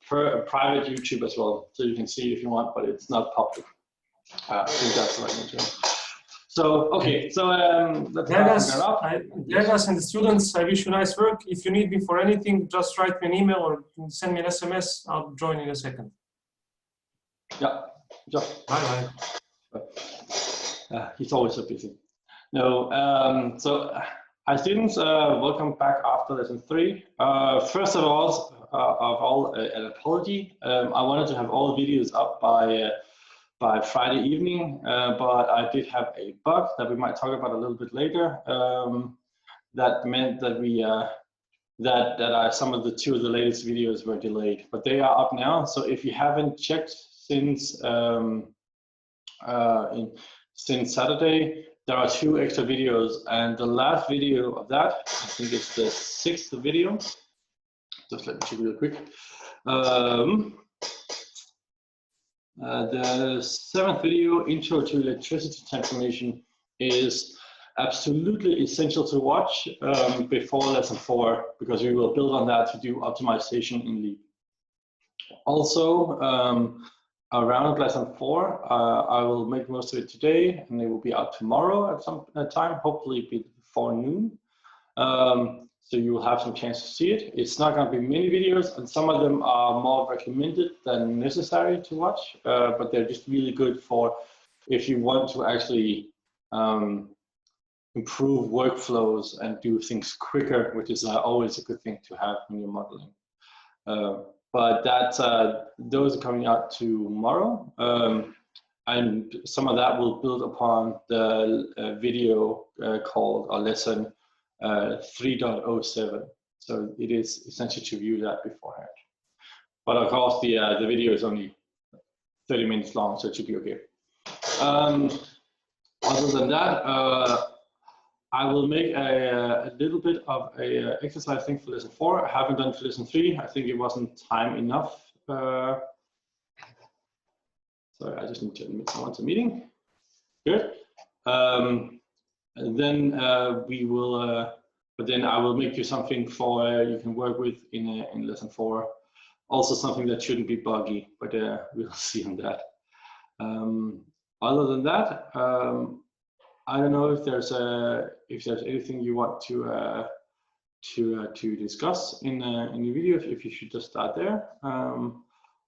private YouTube as well, so you can see if you want, but it's not public. I think that's the right one too. So, okay, so let's start. Yes. And the students, I wish you nice work. If you need me for anything, just write me an email or send me an SMS. I'll join in a second. Yeah, sure. Bye-bye. He's always so busy. No, so hi students, welcome back after lesson 3. First of all, an apology. I wanted to have all videos up by Friday evening, but I did have a bug that we might talk about a little bit later. That meant that we some of the two of the latest videos were delayed, but they are up now. So if you haven't checked since Saturday, there are 2 extra videos, and the last video of that, I think it's the 6th video. Just let me check real quick. The 7th video, Intro to Electricity Transformation, is absolutely essential to watch before lesson 4, because we will build on that to do optimization in Leap. Also, around lesson 4, I will make most of it today, and they will be out tomorrow at some time, hopefully before noon. So you will have some chance to see it. It's not going to be many videos, and some of them are more recommended than necessary to watch, but they're just really good for if you want to actually improve workflows and do things quicker, which is always a good thing to have when you're modeling. But those are coming out tomorrow, and some of that will build upon the video called a lesson 3.07. So it is essential to view that beforehand. But of course, the video is only 30 minutes long, so it should be okay. Other than that, I will make a little bit of a exercise thing for lesson 4. I haven't done for lesson 3. I think it wasn't time enough. Sorry, I just need to admit someone to meeting. Good. And then we will, but then I will make you something for you can work with in lesson 4. Also something that shouldn't be buggy, but we'll see on that. Other than that, I don't know if there's anything you want to discuss in the video. If you should just start there,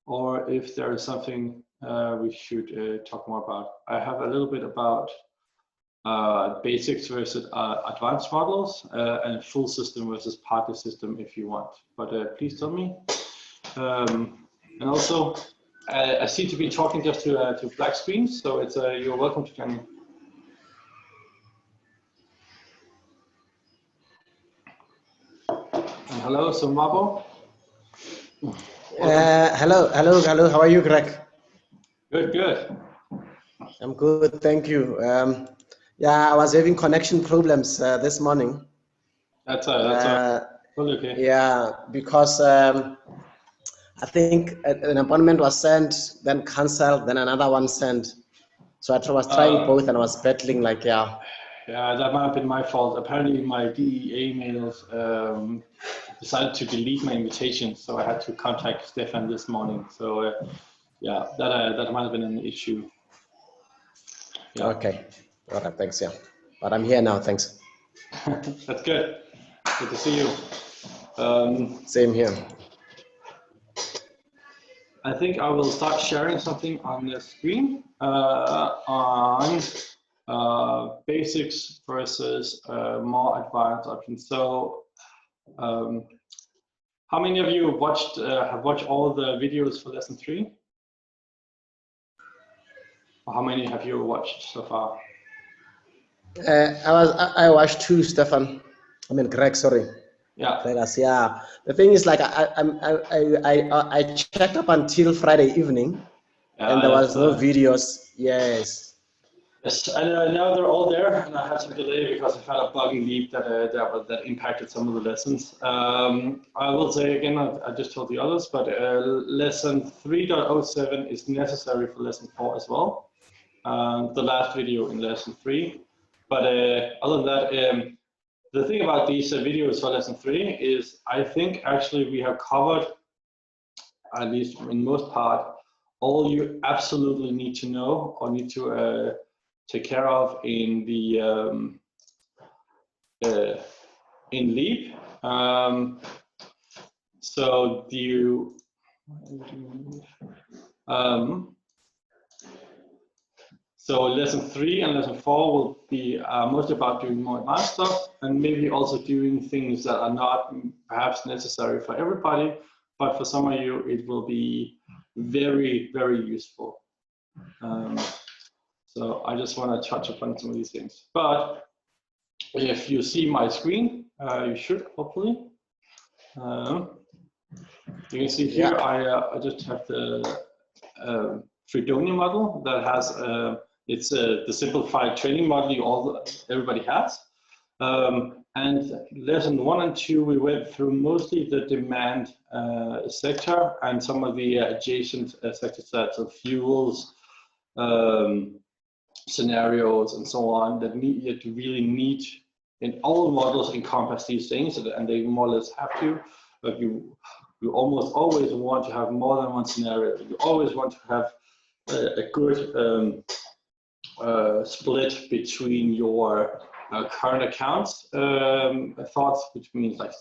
or if there is something we should talk more about. I have a little bit about basics versus advanced models, and full system versus partly system if you want. But please tell me. And also, I seem to be talking just to black screens, so it's you're welcome to join me. And hello, so Mabo. Hello. How are you, Greg? Good. I'm good, thank you. Yeah, I was having connection problems this morning. That's totally okay. Yeah, because I think an appointment was sent, then cancelled, then another one sent. So I was trying both, and I was battling like, yeah. Yeah, that might have been my fault. Apparently my DEA mails decided to delete my invitation, so I had to contact Stefan this morning. So yeah, that might have been an issue. Yeah. Okay. All right, thanks. Yeah, but I'm here now. Thanks. That's good. Good to see you. Same here. I think I will start sharing something on the screen on basics versus more advanced options. So, how many of you have watched all the videos for lesson 3? Or how many have you watched so far? I watched 2, Stefan. I mean, Greg. Sorry. Yeah. Yeah. The thing is, like, I checked up until Friday evening, and there was no videos. Yes. Yes, and now they're all there, and I had some delay because I had a bug in Leap that impacted some of the lessons. I will say again, I just told the others, but lesson 3.07 is necessary for lesson 4 as well. The last video in lesson 3. But other than that, the thing about these videos for lesson 3 is I think actually we have covered at least in most part, all you absolutely need to know or need to take care of in the in Leap. So so lesson 3 and lesson 4 will be mostly about doing more advanced stuff, and maybe also doing things that are not perhaps necessary for everybody, but for some of you it will be very, very useful. So I just want to touch upon some of these things. But if you see my screen, you should hopefully. You can see here, I just have the Fredonia model that has it's the simplified training model everybody has. And lesson 1 and 2, we went through mostly the demand sector and some of the adjacent sectors, such as fuels, scenarios, and so on, that you really need, in all models encompass these things, and they more or less have to. But you almost always want to have more than one scenario. You always want to have a good split between your current accounts thoughts, which means like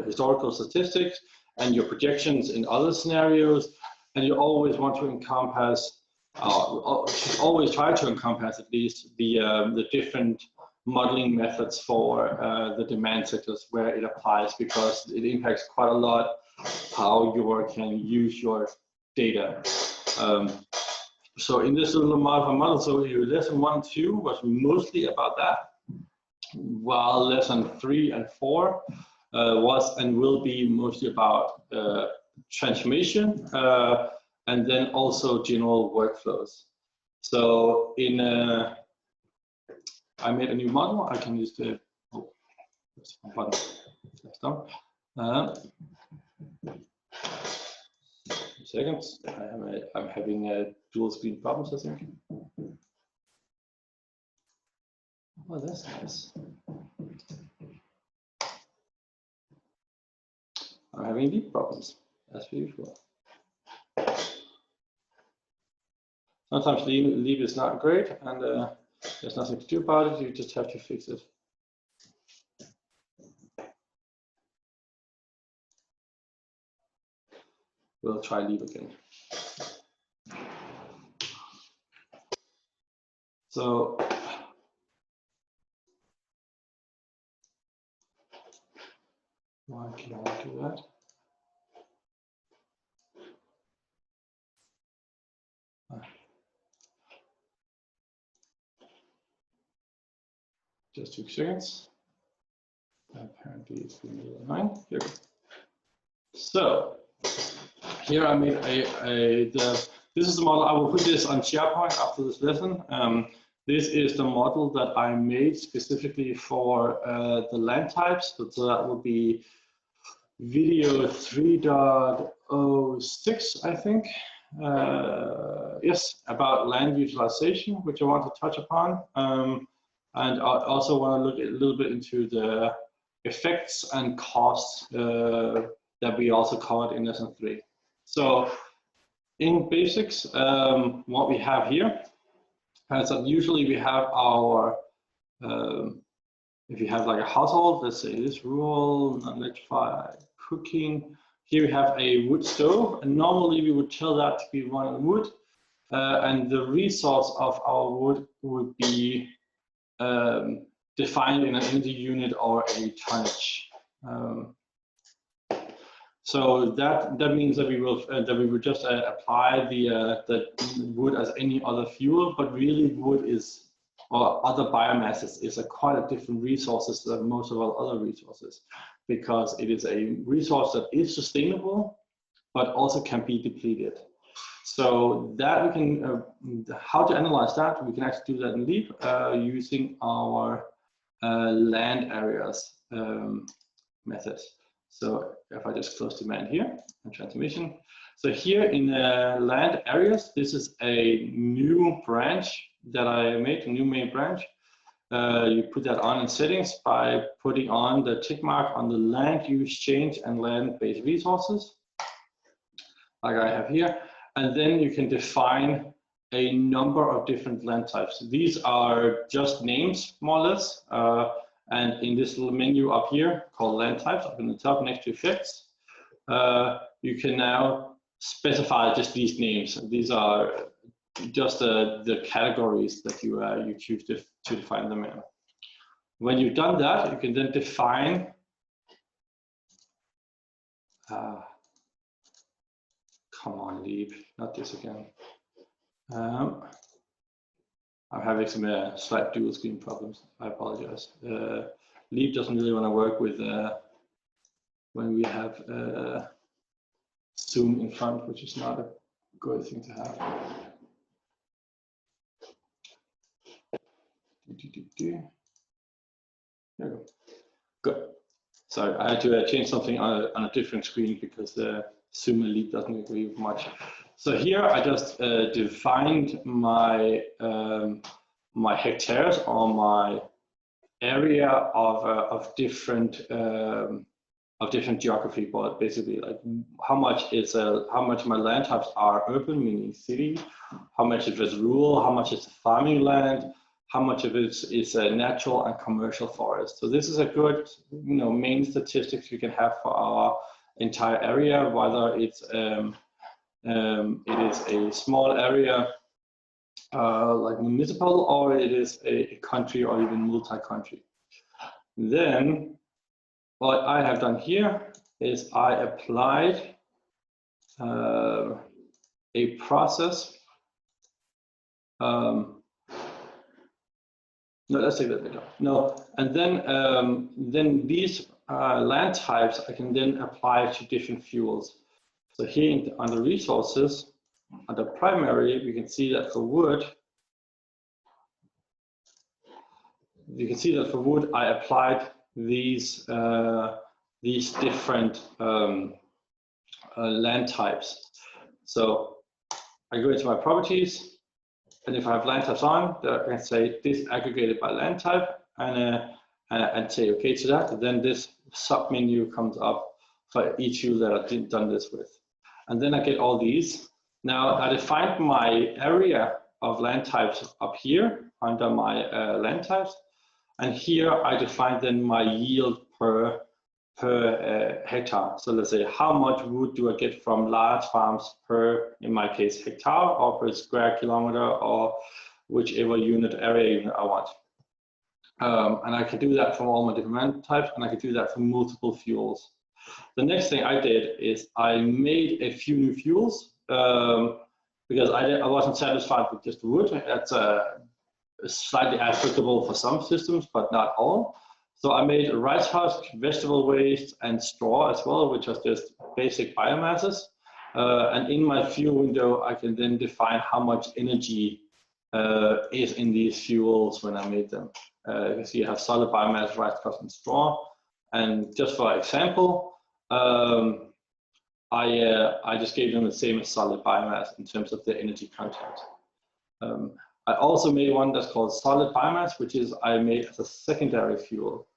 historical statistics, and your projections in other scenarios. And you always want to encompass, always try to encompass at least the different modeling methods for the demand sectors where it applies, because it impacts quite a lot how you can use your data. So in this little model, so your lesson 1 and 2 was mostly about that, while lesson 3 and 4 was and will be mostly about transformation, and then also general workflows. So in I made a new model. I can use the button. Seconds. I'm having dual screen problems, I think. Oh, that's nice. I'm having deep problems, as per usual. Sometimes leave is not great, and there's nothing to do about it. You just have to fix it. We'll try leave again. So why can I do that? Just 2 seconds. Apparently it's been a little annoying. Here we go. So here I made this is the model. I will put this on SharePoint after this lesson. This is the model that I made specifically for the land types. So that will be video 3.06, I think. Yes, about land utilization, which I want to touch upon. And I also want to look a little bit into the effects and costs that we also covered in lesson 3. So in basics, what we have here is that usually we have our, if you have like a household, let's say this rural, non-electrified cooking, here we have a wood stove, and normally we would tell that to be running wood, and the resource of our wood would be defined in an energy unit or a tonnage. So that means that we will just apply the wood as any other fuel, but really wood is, or other biomasses, is quite a different resources than most of our other resources, because it is a resource that is sustainable, but also can be depleted. So that we can, how to analyze that, we can actually do that in Leap using our land areas methods. So if I just close demand here and transformation. So here in land areas, this is a new branch that I made, a new main branch. You put that on in settings by putting on the tick mark on the land use change and land-based resources. like I have here, and then you can define a number of different land types. These are just names, more or less, and in this little menu up here called land types, up in the top next to effects, you can now specify just these names. These are just the categories that you choose to define them in. When you've done that, you can then define come on, Leap, not this again. I'm having some slight dual screen problems. I apologize. Leap doesn't really want to work with when we have Zoom in front, which is not a good thing to have. There we go. Good. So I had to change something on a different screen because the Zoom Elite doesn't agree with much. So here I just defined my my hectares or my area of different geography, but basically like how much my land types are urban, meaning city, how much of it is rural, how much is farming land, how much of it is natural and commercial forest. So this is a good, main statistics you can have for our entire area, whether it's it is a small area like municipal, or it is a country or even multi-country. Then what I have done here is I applied a process. No, let's take that later. No, and then these land types I can then apply to different fuels. So here under resources, under primary, we can see that for wood, I applied these different land types. So I go into my properties, and if I have land types on, I can say this aggregated by land type, and say okay to that. And then this sub menu comes up for each fuel that I've done this with. And then I get all these. Now I defined my area of land types up here under my land types. And here I define then my yield per hectare. So let's say how much wood do I get from large farms per, in my case, hectare, or per square kilometer, or whichever unit area I want. And I can do that from all my different land types, and I can do that for multiple fuels. The next thing I did is I made a few new fuels because I wasn't satisfied with just wood. That's slightly applicable for some systems, but not all. So I made rice husk, vegetable waste, and straw as well, which are just basic biomasses. And in my fuel window, I can then define how much energy is in these fuels when I made them. You can see you have solid biomass, rice husk, and straw. And just for example, I just gave them the same as solid biomass in terms of the energy content. I also made one that's called solid biomass, which is I made as a secondary fuel.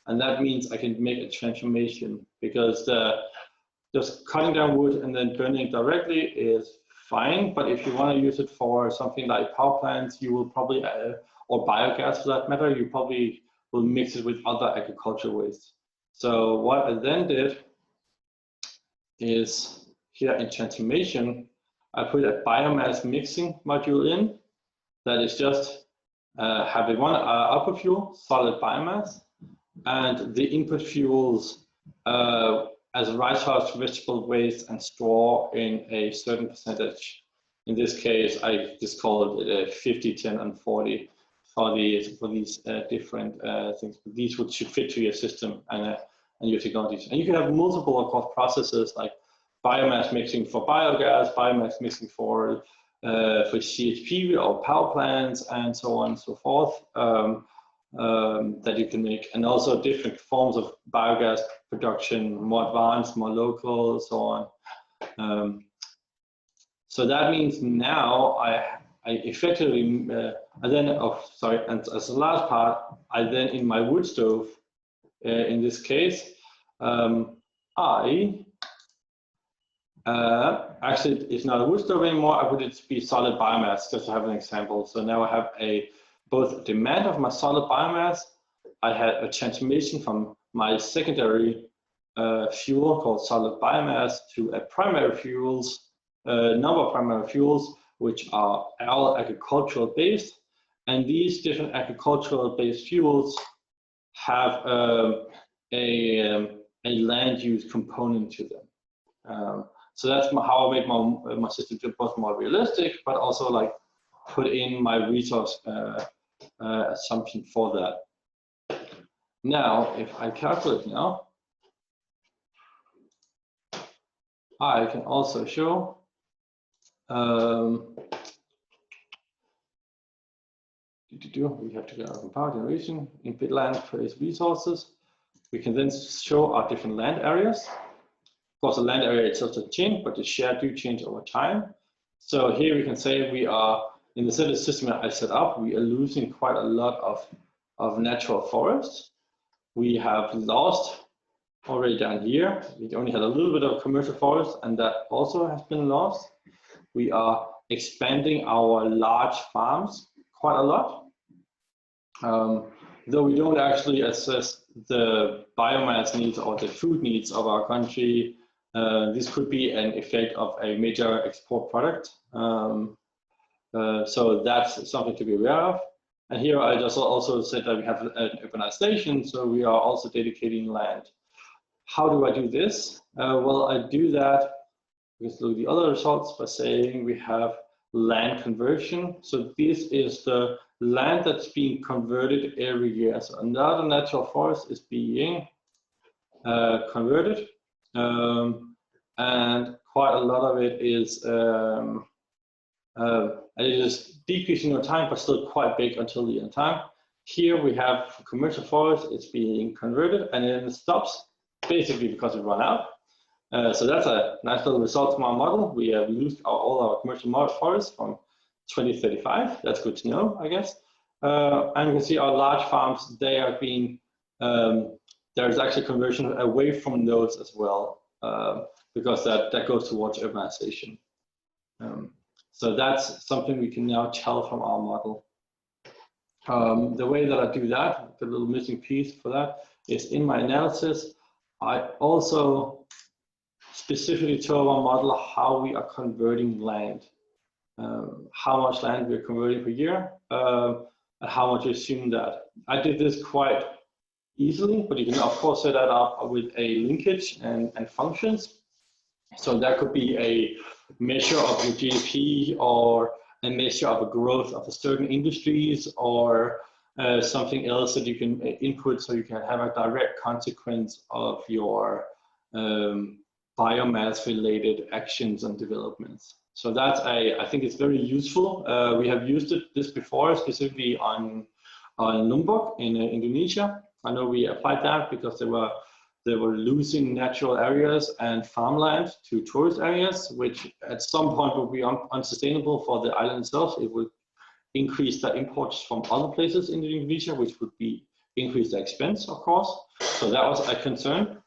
And that means I can make a transformation, because just cutting down wood and then burning it directly is fine. But if you want to use it for something like power plants, you will probably, or biogas for that matter, you probably will mix it with other agricultural waste. So what I then did is here in transformation, I put a biomass mixing module in that is just having one output fuel, solid biomass, and the input fuels as rice husk, vegetable waste, and straw in a certain percentage. In this case, I just call it 50, 10, and 40 for these different things. These should fit to your system and your technologies. And you can have multiple, of course, processes like biomass mixing for biogas, biomass mixing for CHP or power plants, and so on and so forth, that you can make. And also different forms of biogas production, more advanced, more local, so on. So that means now I effectively, and then, and as the last part, I then in my wood stove, in this case, I Actually, it's not a wood stove anymore. I put it to be solid biomass, just to have an example. So now I have both demand of my solid biomass. I had a transformation from my secondary fuel called solid biomass to a primary fuels, number of primary fuels, which are all agricultural based. And these different agricultural based fuels have a land use component to them. So that's how I make my system both more realistic, but also like put in my resource assumption for that. Now, if I calculate now, I can also show we have to go out from power generation in bit land trace resources. We can then show our different land areas. Of course, the land area itself doesn't change, but the share do change over time. So here we can say we are, in the system I set up, we are losing quite a lot of natural forests. We have lost already down here. We only had a little bit of commercial forest, and that also has been lost. We are expanding our large farms quite a lot. Though we don't actually assess the biomass needs or the food needs of our country, this could be an effect of a major export product. So that's something to be aware of. And here I just also said that we have an urbanization, so we are also dedicating land. How do I do this? Well, I do that, we can look at the other results by saying we have land conversion. So this is the land that's being converted every year. So another natural forest is being converted, and quite a lot of it is decreasing over time, but still quite big until the end time. Here we have commercial forest, it's being converted, and then it stops basically because it run out. So that's a nice little result from our model. We have used all our commercial forests from 2035. That's good to know, I guess. And you can see our large farms, they are being, there's actually conversion away from those as well, because that goes towards urbanization. So that's something we can now tell from our model. The way that I do that, the little missing piece for that, is in my analysis, I also specifically tell our model how we are converting land, how much land we're converting per year, and how much you assume that. I did this quite easily, but you can of course set that up with a linkage and functions. So that could be a measure of your GDP, or a measure of a growth of a certain industries, or something else that you can input so you can have a direct consequence of your biomass related actions and developments. So that's I think it's very useful. We have used this before, specifically on Lombok in Indonesia. I know we applied that because they were losing natural areas and farmland to tourist areas, which at some point would be unsustainable for the island itself. It would increase the imports from other places in Indonesia, which would be increase the expense, of course. So that was a concern.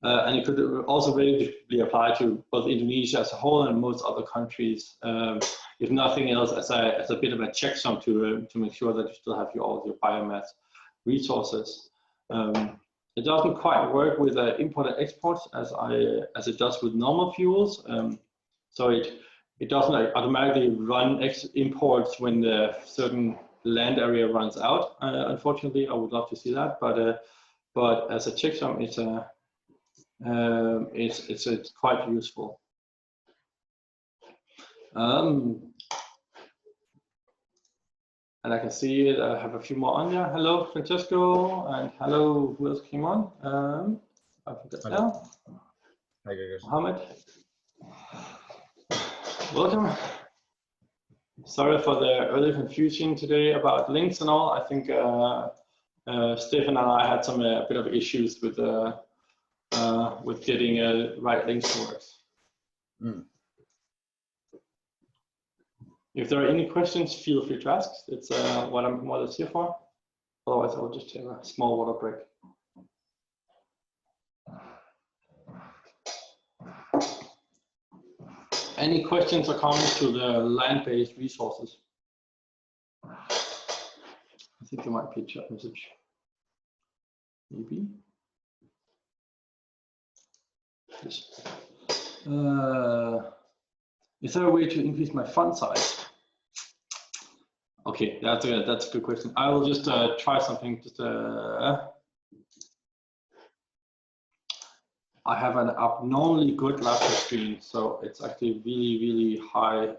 And it could also really be applied to both Indonesia as a whole and most other countries, if nothing else, as a bit of a checksum to make sure that you still have all of your biomass resources. It doesn't quite work with import and exports as it does with normal fuels. So it doesn't automatically run imports when the certain land area runs out. Unfortunately, I would love to see that, but as a checksum, it's quite useful. And I can see it. I have a few more on there. Hello, Francesco, and hello, who else came on? I forgot now. Hi, guys. Mohammed. Welcome. Sorry for the early confusion today about links and all. I think Stefan and I had a bit of issues with getting right links to work. If there are any questions, feel free to ask. It's what I'm more or less here for. Otherwise, I'll just take a small water break. Any questions or comments to the land-based resources? I think there might be a chat message. Maybe. Yes. Is there a way to increase my font size? Okay, that's a good question. I will just try something. Just I have an abnormally good laptop screen, so it's actually really high.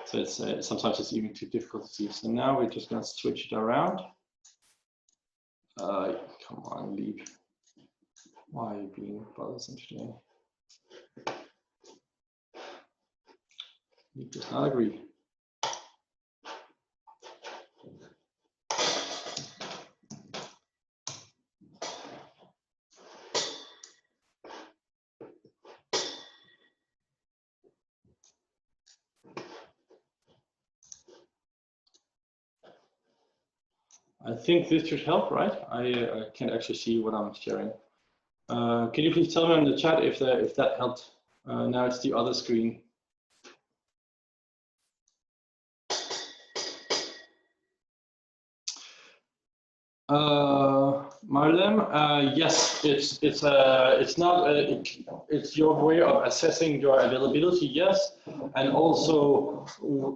So it's sometimes it's even too difficult to see. So now we're just going to switch it around. Come on, Leap. Why are you being bothersome today? Leap does not agree. I think this should help, right? I can't actually see what I'm sharing. Can you please tell me in the chat if that helped? Now it's the other screen. Marlem, yes, it's your way of assessing your availability, yes, and also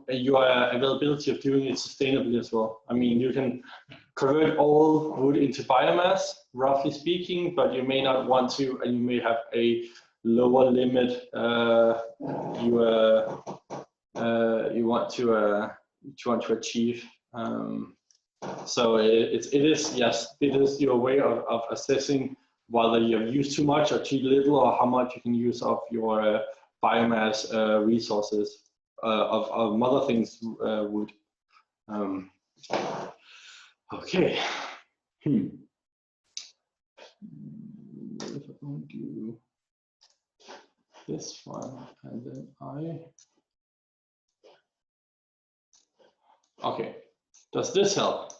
your availability of doing it sustainably as well. I mean, you can convert all wood into biomass, roughly speaking, but you may not want to, and you may have a lower limit you want to achieve. So it is your way of assessing whether you have used too much or too little, or how much you can use of your biomass resources of other things wood. Okay. If I do this one, and then okay. Does this help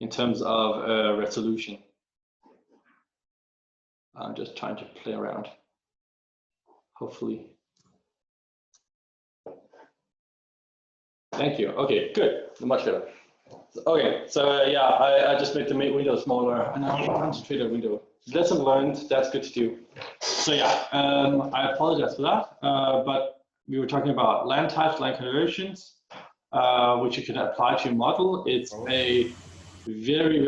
in terms of resolution? I'm just trying to play around. Hopefully. Thank you. Okay, good. Much better. Okay, so yeah, I just made the window smaller, and now I'm concentrate the window. Lesson learned. That's good to do. So yeah, I apologize for that, but we were talking about land types, land conversions, which you can apply to your model. It's a very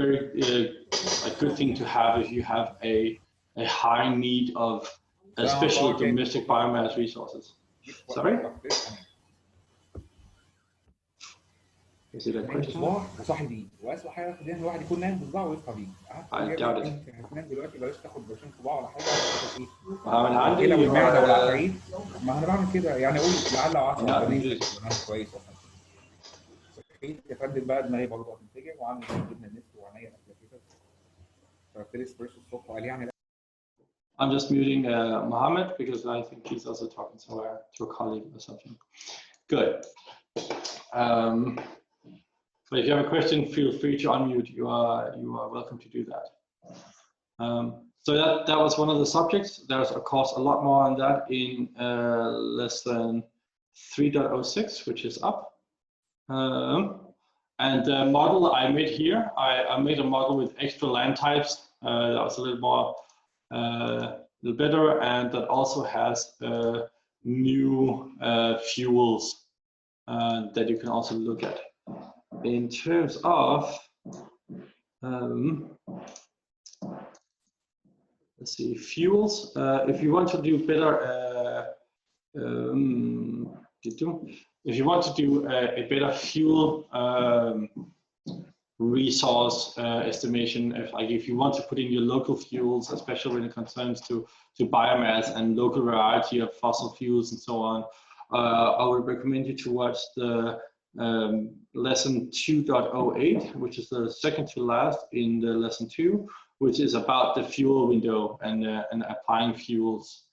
a good thing to have if you have a high need of especially domestic biomass resources. Sorry? Is it a question? وصاحي بيه واسوء حاجه في ان الواحد يكون نايم بصباعه ويصحى بيه. I doubt it. انت هتنام دلوقتي بلاش تاخد برشام صباع ولا حاجه. انا عندي كده والمعده والعفاريت. ما انا بعمل كده يعني اقول لعل وعسى بنام كويس اصلا. صحيت يا فندم بقى دماغي برضه هتنفجر وعامل جبنه النست وعينيا قافله كده. فابتدي اسبريسو الصبح وقال يعني. I'm just muting Mohammed because I think he's also talking somewhere to a colleague or something. Good. But if you have a question, feel free to unmute. You are welcome to do that. So that was one of the subjects. There's of course a lot more on that in lesson 3.06, which is up. And the model I made here, I made a model with extra land types. That was a little more, little better, and that also has new fuels that you can also look at. In terms of, let's see, fuels. If you want to do better, if you want to do a better fuel resource estimation, if you want to put in your local fuels, especially when it concerns to biomass and local variety of fossil fuels and so on, I would recommend you to watch the lesson 2.08, which is the second to last in the lesson 2, which is about the fuel window and applying fuels.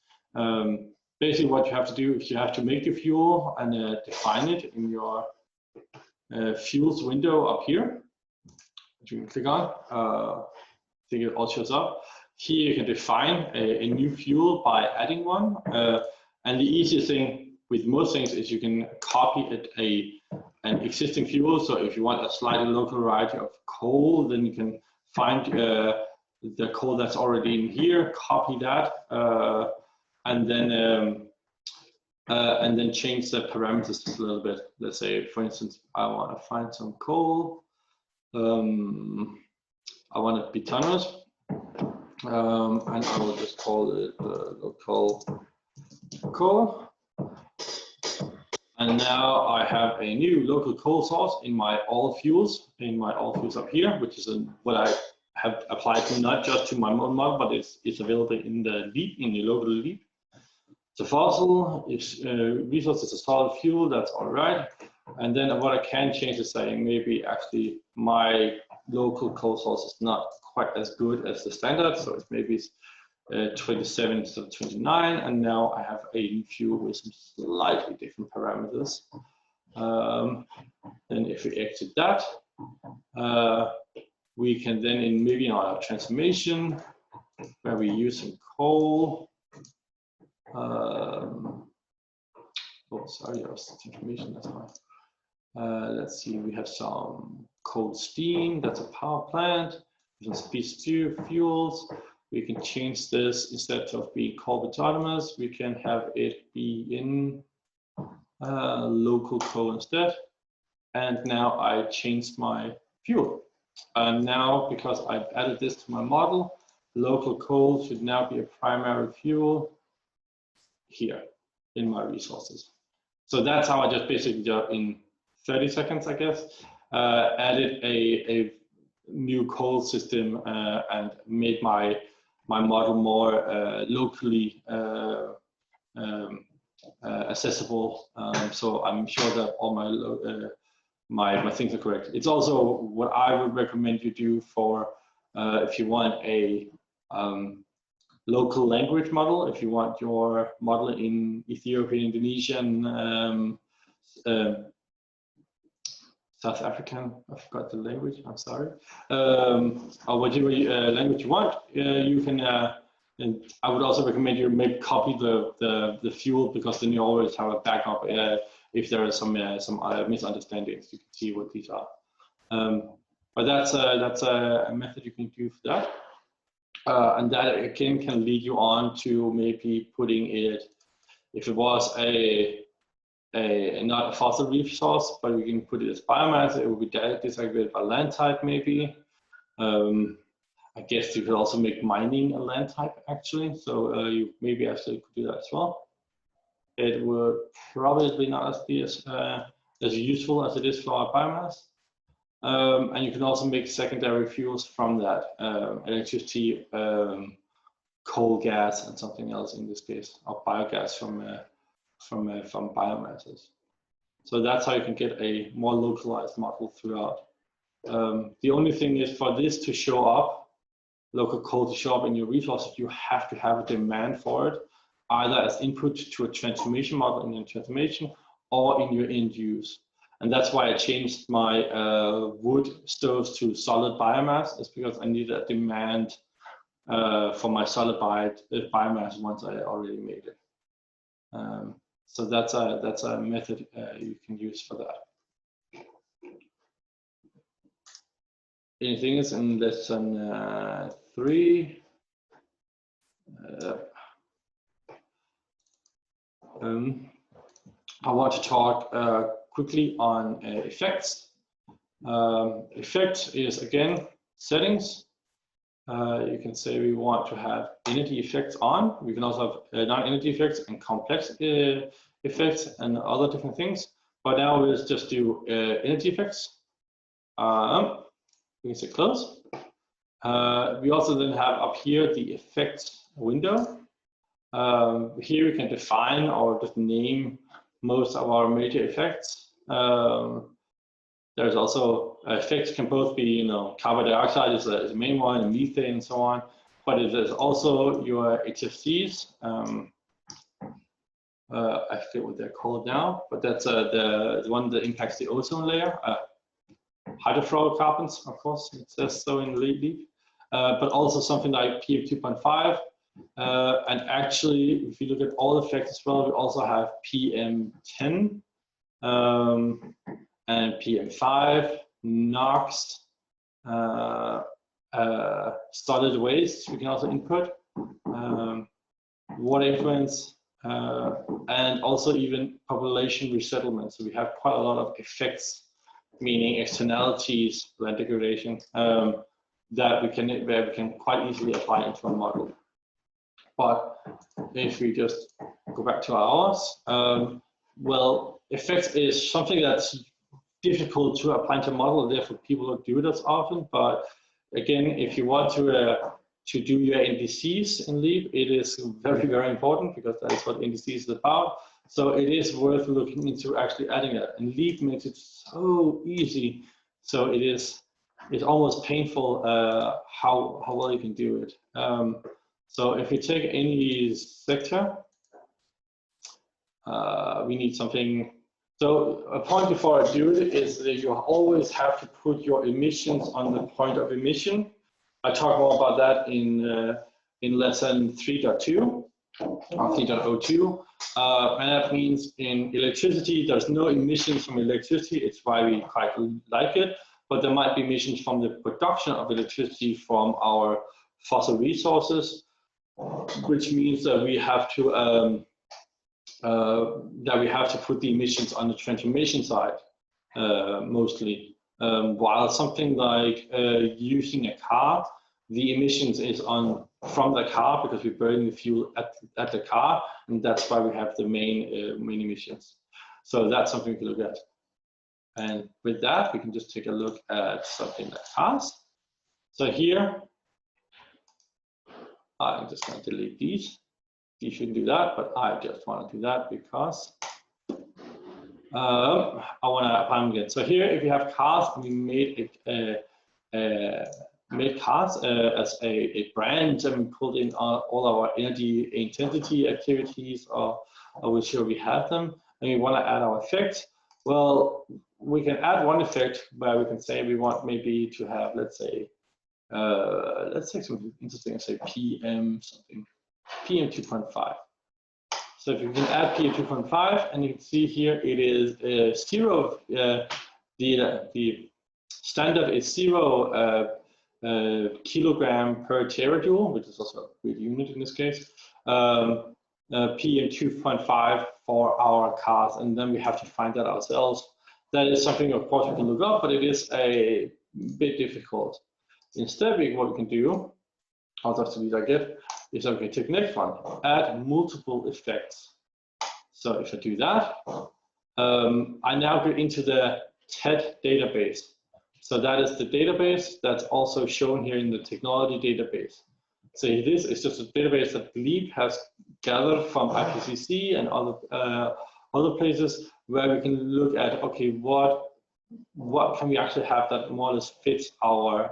Basically what you have to do is you have to make the fuel and define it in your fuels window up here, which you can click on. I think it all shows up. Here you can define a new fuel by adding one. And the easiest thing with most things is you can copy it an existing fuel. So if you want a slightly local variety of coal, then you can find the coal that's already in here, copy that, and then change the parameters a little bit. Let's say, for instance, I want to find some coal. I want it bituminous, and I will just call it local coal. And now I have a new local coal source in my all fuels up here, which is what I have applied to not just to my own model, but it's available in the leap, in the local leap. It's a fossil, it's resource is a solid fuel, that's all right. And then what I can change is saying maybe actually my local coal source is not quite as good as the standard, so it's maybe 27 instead of 29, and now I have a new fuel with some slightly different parameters. Then if we exit that, we can then maybe in our transformation, where we use some coal. Oh, sorry, that was the transformation, that's fine. Let's see, we have some coal steam, that's a power plant, some species 2 fuels. We can change this, instead of being called autonomous, we can have it be in local coal instead. And now I changed my fuel. And now, because I've added this to my model, local coal should now be a primary fuel here in my resources. So that's how I just basically in 30 seconds, I guess, added a new coal system and made my model more locally accessible. So I'm sure that all my things are correct. It's also what I would recommend you do for if you want a local language model, if you want your model in Ethiopian, Indonesian, South African, I forgot the language, I'm sorry, or whatever language you want, you can, and I would also recommend you maybe copy the fuel, because then you always have a backup if there are some misunderstandings, you can see what these are. But that's a method you can do for that. And that again can lead you on to maybe putting it, if it was not a fossil resource, but we can put it as biomass, it would be disaggregated by land type maybe. I guess you could also make mining a land type actually, so you maybe actually could do that as well. It would probably not be as useful as it is for our biomass. And you can also make secondary fuels from that, electricity, coal gas, and something else in this case, or biogas from biomasses. So that's how you can get a more localized model throughout. The only thing is, for this to show up, local coal to show up in your resources, you have to have a demand for it, either as input to a transformation model in your transformation or in your end use. And that's why I changed my wood stoves to solid biomass, is because I need a demand for my solid biomass once I already made it. So that's a method you can use for that. Anything else in lesson 3? I want to talk quickly on effects. Effect is, again, settings. You can say we want to have energy effects on. We can also have non-energy effects and complex effects and other different things. But now we'll just do energy effects. We can say close. We also then have up here the effects window. Here we can define or just name most of our major effects. There's also effects can both be, carbon dioxide is a main one, and methane and so on. But it is also your HFCs. I forget what they're called now, but that's the one that impacts the ozone layer. Hydrofluorocarbons, of course, it says so in the leaf. But also something like PM 2.5, And actually, if you look at all effects as well, we also have PM10 and PM5, NOx, solid waste we can also input, water influence, and also even population resettlement. So we have quite a lot of effects, meaning externalities, land degradation, that we can quite easily apply into a model. But if we just go back to ours, well, effects is something that's difficult to apply into a model, therefore people don't do it as often. But again, if you want to do your NDCs in LEAP, it is very, very important because that is what NDCs is about. So it is worth looking into actually adding that. And LEAP makes it so easy. So it's almost painful how well you can do it. So if we take any sector, we need something. So a point before I do it is that you always have to put your emissions on the point of emission. I talk more about that in lesson 3.2 or 3.02. And that means in electricity, there's no emissions from electricity. It's why we quite like it. But there might be emissions from the production of electricity from our fossil resources, which means that we have to put the emissions on the transformation side mostly. While something like using a car, the emissions is from the car because we burn the fuel at the car, and that's why we have the main emissions. So that's something we can look at. And with that, we can just take a look at something like cars. So here, I'm just going to delete these. You shouldn't do that, but I just want to do that because I want to apply them again. So here, if you have cars, we made cars as a brand, and we pulled in all our energy intensity activities, or we're sure we have them, and we want to add our effect. Well, we can add one effect where we can say we want maybe to have, let's say something interesting and say PM something. PM 2.5. So if you can add PM 2.5, and you can see here it is 0. The standard is 0 kilogram per terajoule, which is also a good unit in this case. PM 2.5 for our cars, and then we have to find that ourselves. That is something, of course, we can look up, but it is a bit difficult. Instead, what we can do, I'll just delete I get, is that we can take the next one, add multiple effects. So if I do that, I now go into the TED database. So that is the database that's also shown here in the technology database. So this is just a database that LEAP has gathered from IPCC and other places where we can look at, okay, what can we actually have that more or less fits our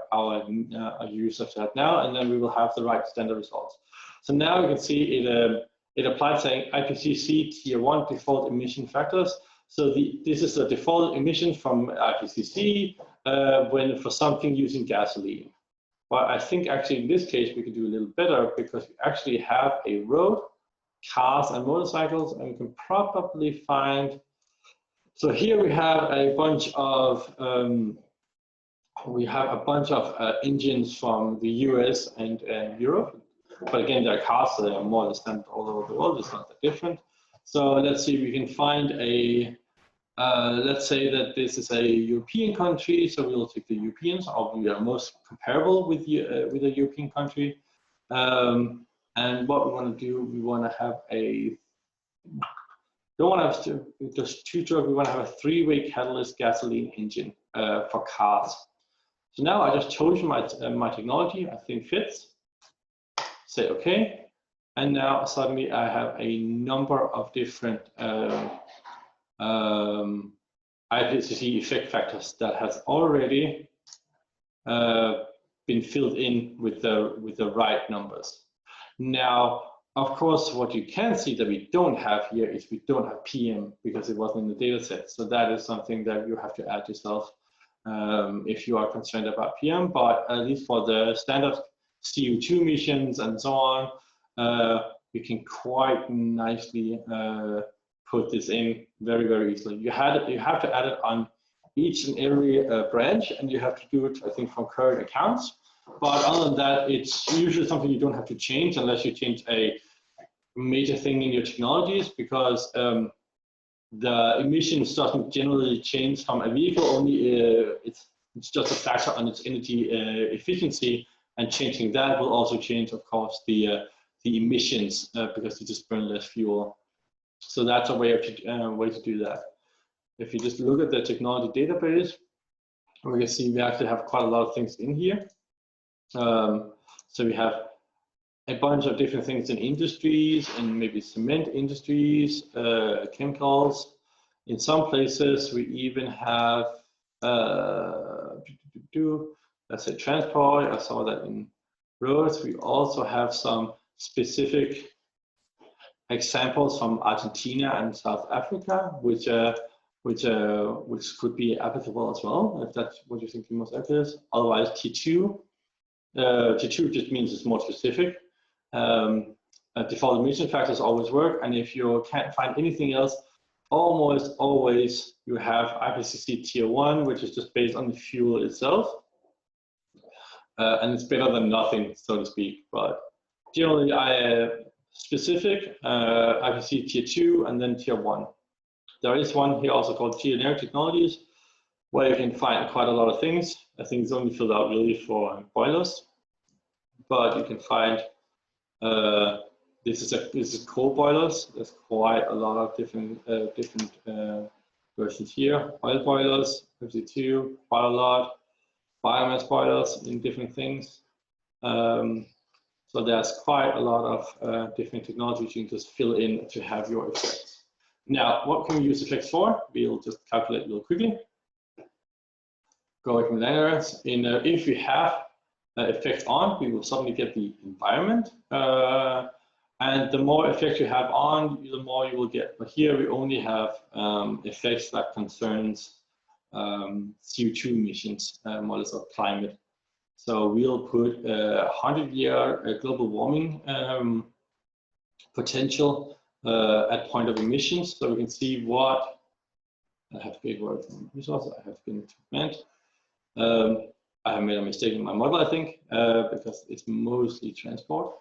use of that now, and then we will have the right standard results. So now you can see it applied saying IPCC Tier 1 default emission factors. So this is the default emission from IPCC when for something using gasoline. But I think actually in this case we could do a little better because we actually have a road, cars and motorcycles, and we can probably find. So here we have a bunch of engines from the US and Europe. But again, there are cars that are more or less standard all over the world. It's not that different. So let's see if we can find a, let's say that this is a European country. So we will take the Europeans, or we are most comparable with a European country. And what we want to do, we want to have a, don't want to have just two stroke, we want to have a 3-way catalyst gasoline engine for cars. So now I just chosen my technology, I think fits. Say okay, and now suddenly I have a number of different IPCC effect factors that has already been filled in with the right numbers. Now, of course, what you can see that we don't have here is we don't have PM because it wasn't in the data set. So that is something that you have to add yourself if you are concerned about PM, but at least for the standard CO2 emissions and so on, you can quite nicely put this in very, very easily. You have to add it on each and every branch, and you have to do it, I think, from current accounts. But other than that, it's usually something you don't have to change unless you change a major thing in your technologies, because the emissions doesn't generally change from a vehicle, only it's just a factor on its energy efficiency, and changing that will also change, of course, the emissions because you just burn less fuel. So that's a way to do that. If you just look at the technology database, we can see we actually have quite a lot of things in here. So we have a bunch of different things in industries, and maybe cement industries, chemicals. In some places, we even have, let's say, transport. I saw that in roads. We also have some specific examples from Argentina and South Africa, which could be applicable as well, if that's what you think the most accurate is. Otherwise, Tier 2. Tier 2 just means it's more specific. Default emission factors always work, and if you can't find anything else, almost always you have IPCC Tier 1, which is just based on the fuel itself. And it's better than nothing, so to speak. But generally, specific IPCC Tier 2 and then Tier 1. There is one here also called generic technologies, where you can find quite a lot of things. I think it's only filled out really for boilers, but you can find this is coal boilers. There's quite a lot of different versions here. Oil boilers, 52, quite a lot. Biomass boilers in different things. So there's quite a lot of different technologies you can just fill in to have your effects. Now, what can we use effects for? We'll just calculate real quickly. Go from there. If we have effect on, we will suddenly get the environment. And the more effects you have on, the more you will get. But here we only have effects that concerns CO2 emissions, more or less of climate. So we'll put 100-year global warming potential at point of emissions, so we can see what I have to be word from resource. I have been meant. I have made a mistake in my model, I think, because it's mostly transport.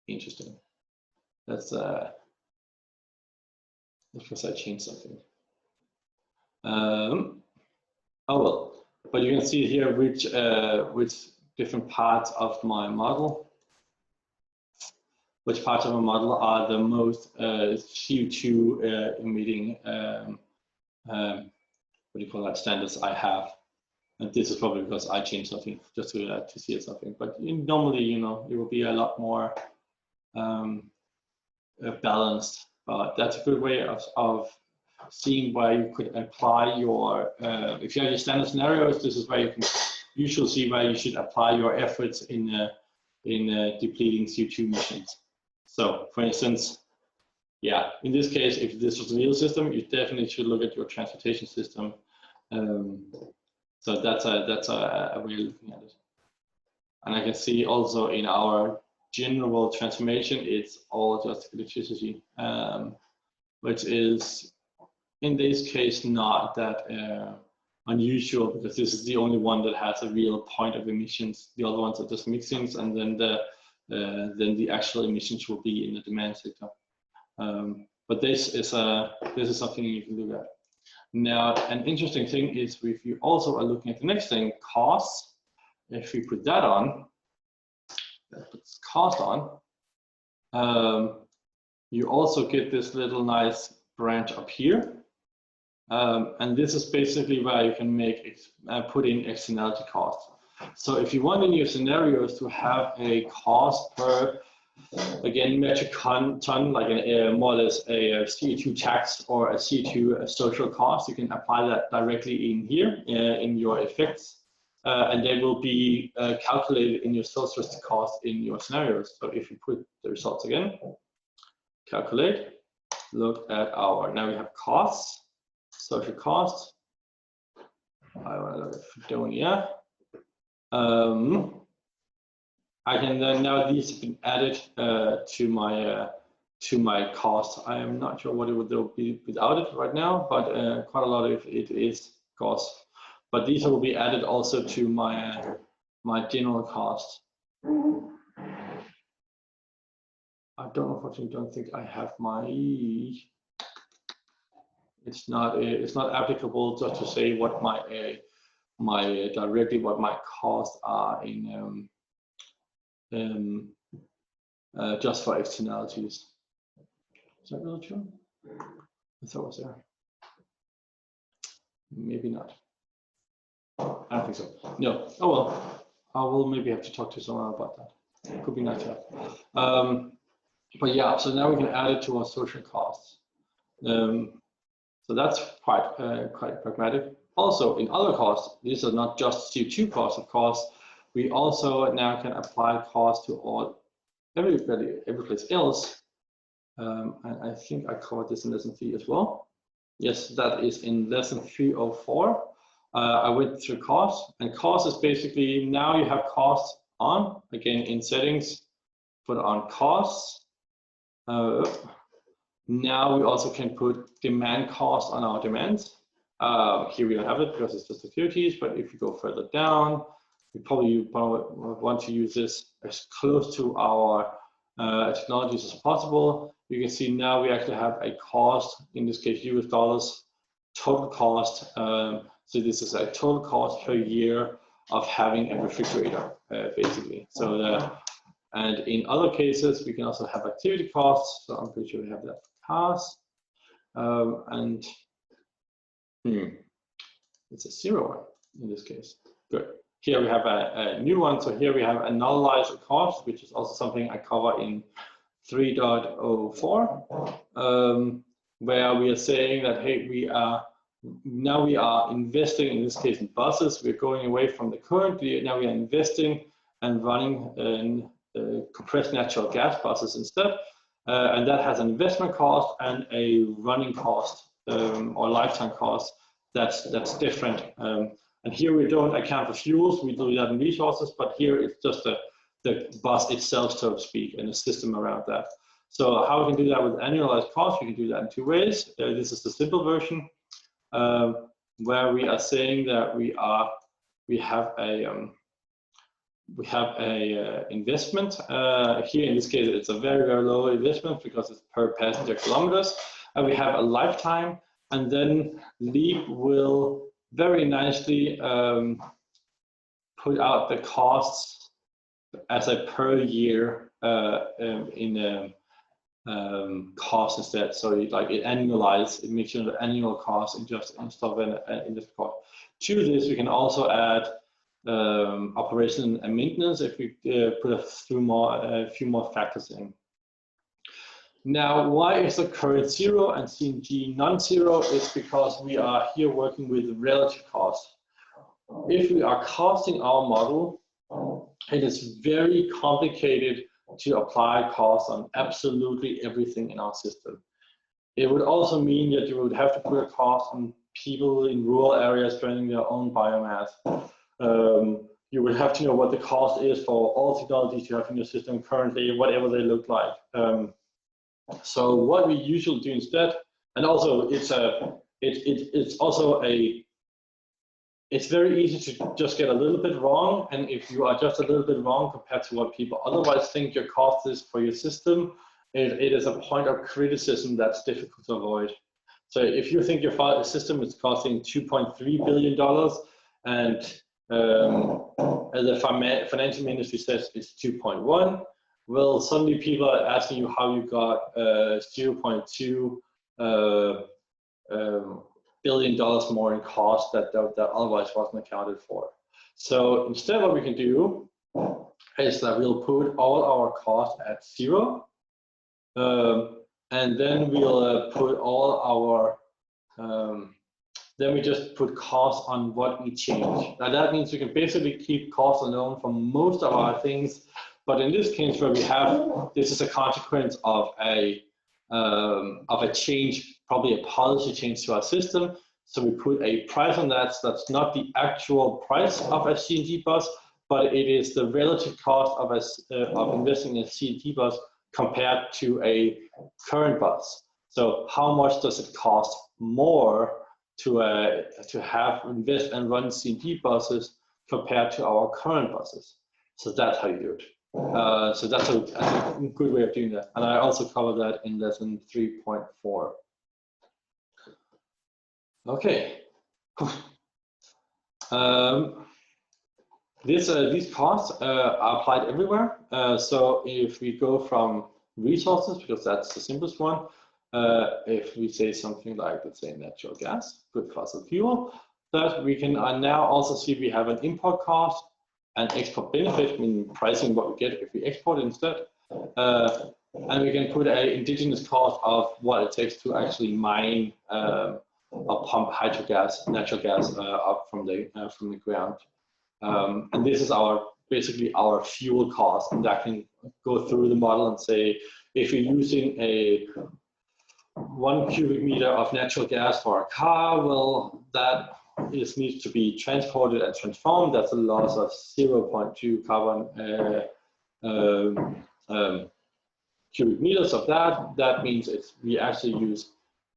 Interesting. That's because I changed something. Oh well, but you can see here which different parts of my model, which parts of my model are the most CO2 emitting, what do you call that, standards I have. And this is probably because I changed something just to see something. But normally, you know, it will be a lot more balanced. But that's a good way of seeing where you could apply your, if you have your standard scenarios, this is where you can usually see where you should apply your efforts in depleting CO2 emissions. So, for instance, yeah, in this case, if this was a real system, you definitely should look at your transportation system. So that's a way of looking at it. And I can see also in our general transformation, it's all just electricity, which is in this case not that unusual, because this is the only one that has a real point of emissions. The other ones are just mixings, and then the actual emissions will be in the demand sector. But this is something you can look at. Now, an interesting thing is if you also are looking at the next thing, costs. If we put that on, that puts cost on, you also get this little nice branch up here. And this is basically where you can make put in externality costs. So if you want in your scenarios to have a cost per, again, metric ton, like more or less a CO2 tax or a CO2 social cost, you can apply that directly in here in your effects, and they will be calculated in your social cost in your scenarios. So if you put the results again, calculate, look at our, now we have costs, social costs. I want to look at Fredonia. I can then, now these have been added to my cost. I am not sure what it would be without it right now, but quite a lot of it is cost. But these will be added also to my general cost. I don't think I have my. It's not applicable just to say what directly what my costs are in just for externalities. Is that really true? I thought it was there. Maybe not. I don't think so. No. Oh well. I will maybe have to talk to someone about that. It could be nice to have. But yeah, so now we can add it to our social costs. So that's quite pragmatic. Also, in other costs, these are not just CO2 costs, of course. We also now can apply costs to every place else. And I think I covered this in lesson 3 as well. Yes, that is in lesson 304. I went through costs, and cost is basically, now you have costs on, again in settings, put on costs. Now we also can put demand cost on our demands. Here we don't have it because it's just activities, but if you go further down, we probably want to use this as close to our technologies as possible. You can see now we actually have a cost, in this case US dollars, total cost. So this is a total cost per year of having a refrigerator, basically. So and in other cases, we can also have activity costs. So I'm pretty sure we have that for cars. It's a 0 in this case. Good. Here we have a new one. So here we have analyzer cost, which is also something I cover in 3.04, where we are saying that, hey, we are investing, in this case, in buses. We're going away from the current. Now we are investing and running compressed natural gas buses instead, and that has an investment cost and a running cost or lifetime cost that's different. And here we don't account for fuels, we do that in resources, but here it's just the bus itself, so to speak, and the system around that. So how we can do that with annualized cost, we can do that in 2 ways. This is the simple version, where we are saying that we have a investment. Here in this case, it's a very, very low investment because it's per passenger kilometers, and we have a lifetime, and then Leap will very nicely put out the costs as a per year in cost instead. So it annualizes, it makes sure the annual cost instead of an industry cost. To this, we can also add operation and maintenance if we put a few more factors in. Now, why is the current 0 and CNG non-zero? It's because we are here working with relative cost. If we are costing our model, it is very complicated to apply cost on absolutely everything in our system. It would also mean that you would have to put a cost on people in rural areas burning their own biomass. You would have to know what the cost is for all technologies you have in your system currently, whatever they look like. So what we usually do instead, and also it's very easy to just get a little bit wrong, and if you are just a little bit wrong compared to what people otherwise think your cost is for your system, it is a point of criticism that's difficult to avoid. So if you think your system is costing $2.3 billion and the financial ministry says it's 2.1, well, suddenly people are asking you how you got $0.2 billion more in cost that otherwise wasn't accounted for. So instead, what we can do is that we'll put all our costs at 0, and then we'll put all our then we just put costs on what we change. Now that means we can basically keep costs unknown for most of our things, but in this case where we have, this is a consequence of a change, probably a policy change to our system. So we put a price on that, so that's not the actual price of a CNG bus, but it is the relative cost of investing in a CNT bus compared to a current bus. So how much does it cost more to invest and run CNT buses compared to our current buses? So that's how you do it. So that's a good way of doing that. And I also cover that in lesson 3.4. Okay. These costs are applied everywhere. So if we go from resources, because that's the simplest one, if we say something like, let's say, natural gas, good fossil fuel, that we can now also see we have an import cost and export benefit, meaning pricing what we get if we export instead. And we can put an indigenous cost of what it takes to actually mine or pump natural gas up from the ground. And this is basically our fuel cost, and that can go through the model and say, if you're using a 1 cubic meter of natural gas for a car, well, that needs to be transported and transformed. That's a loss of 0.2 carbon cubic meters of that. That means we actually use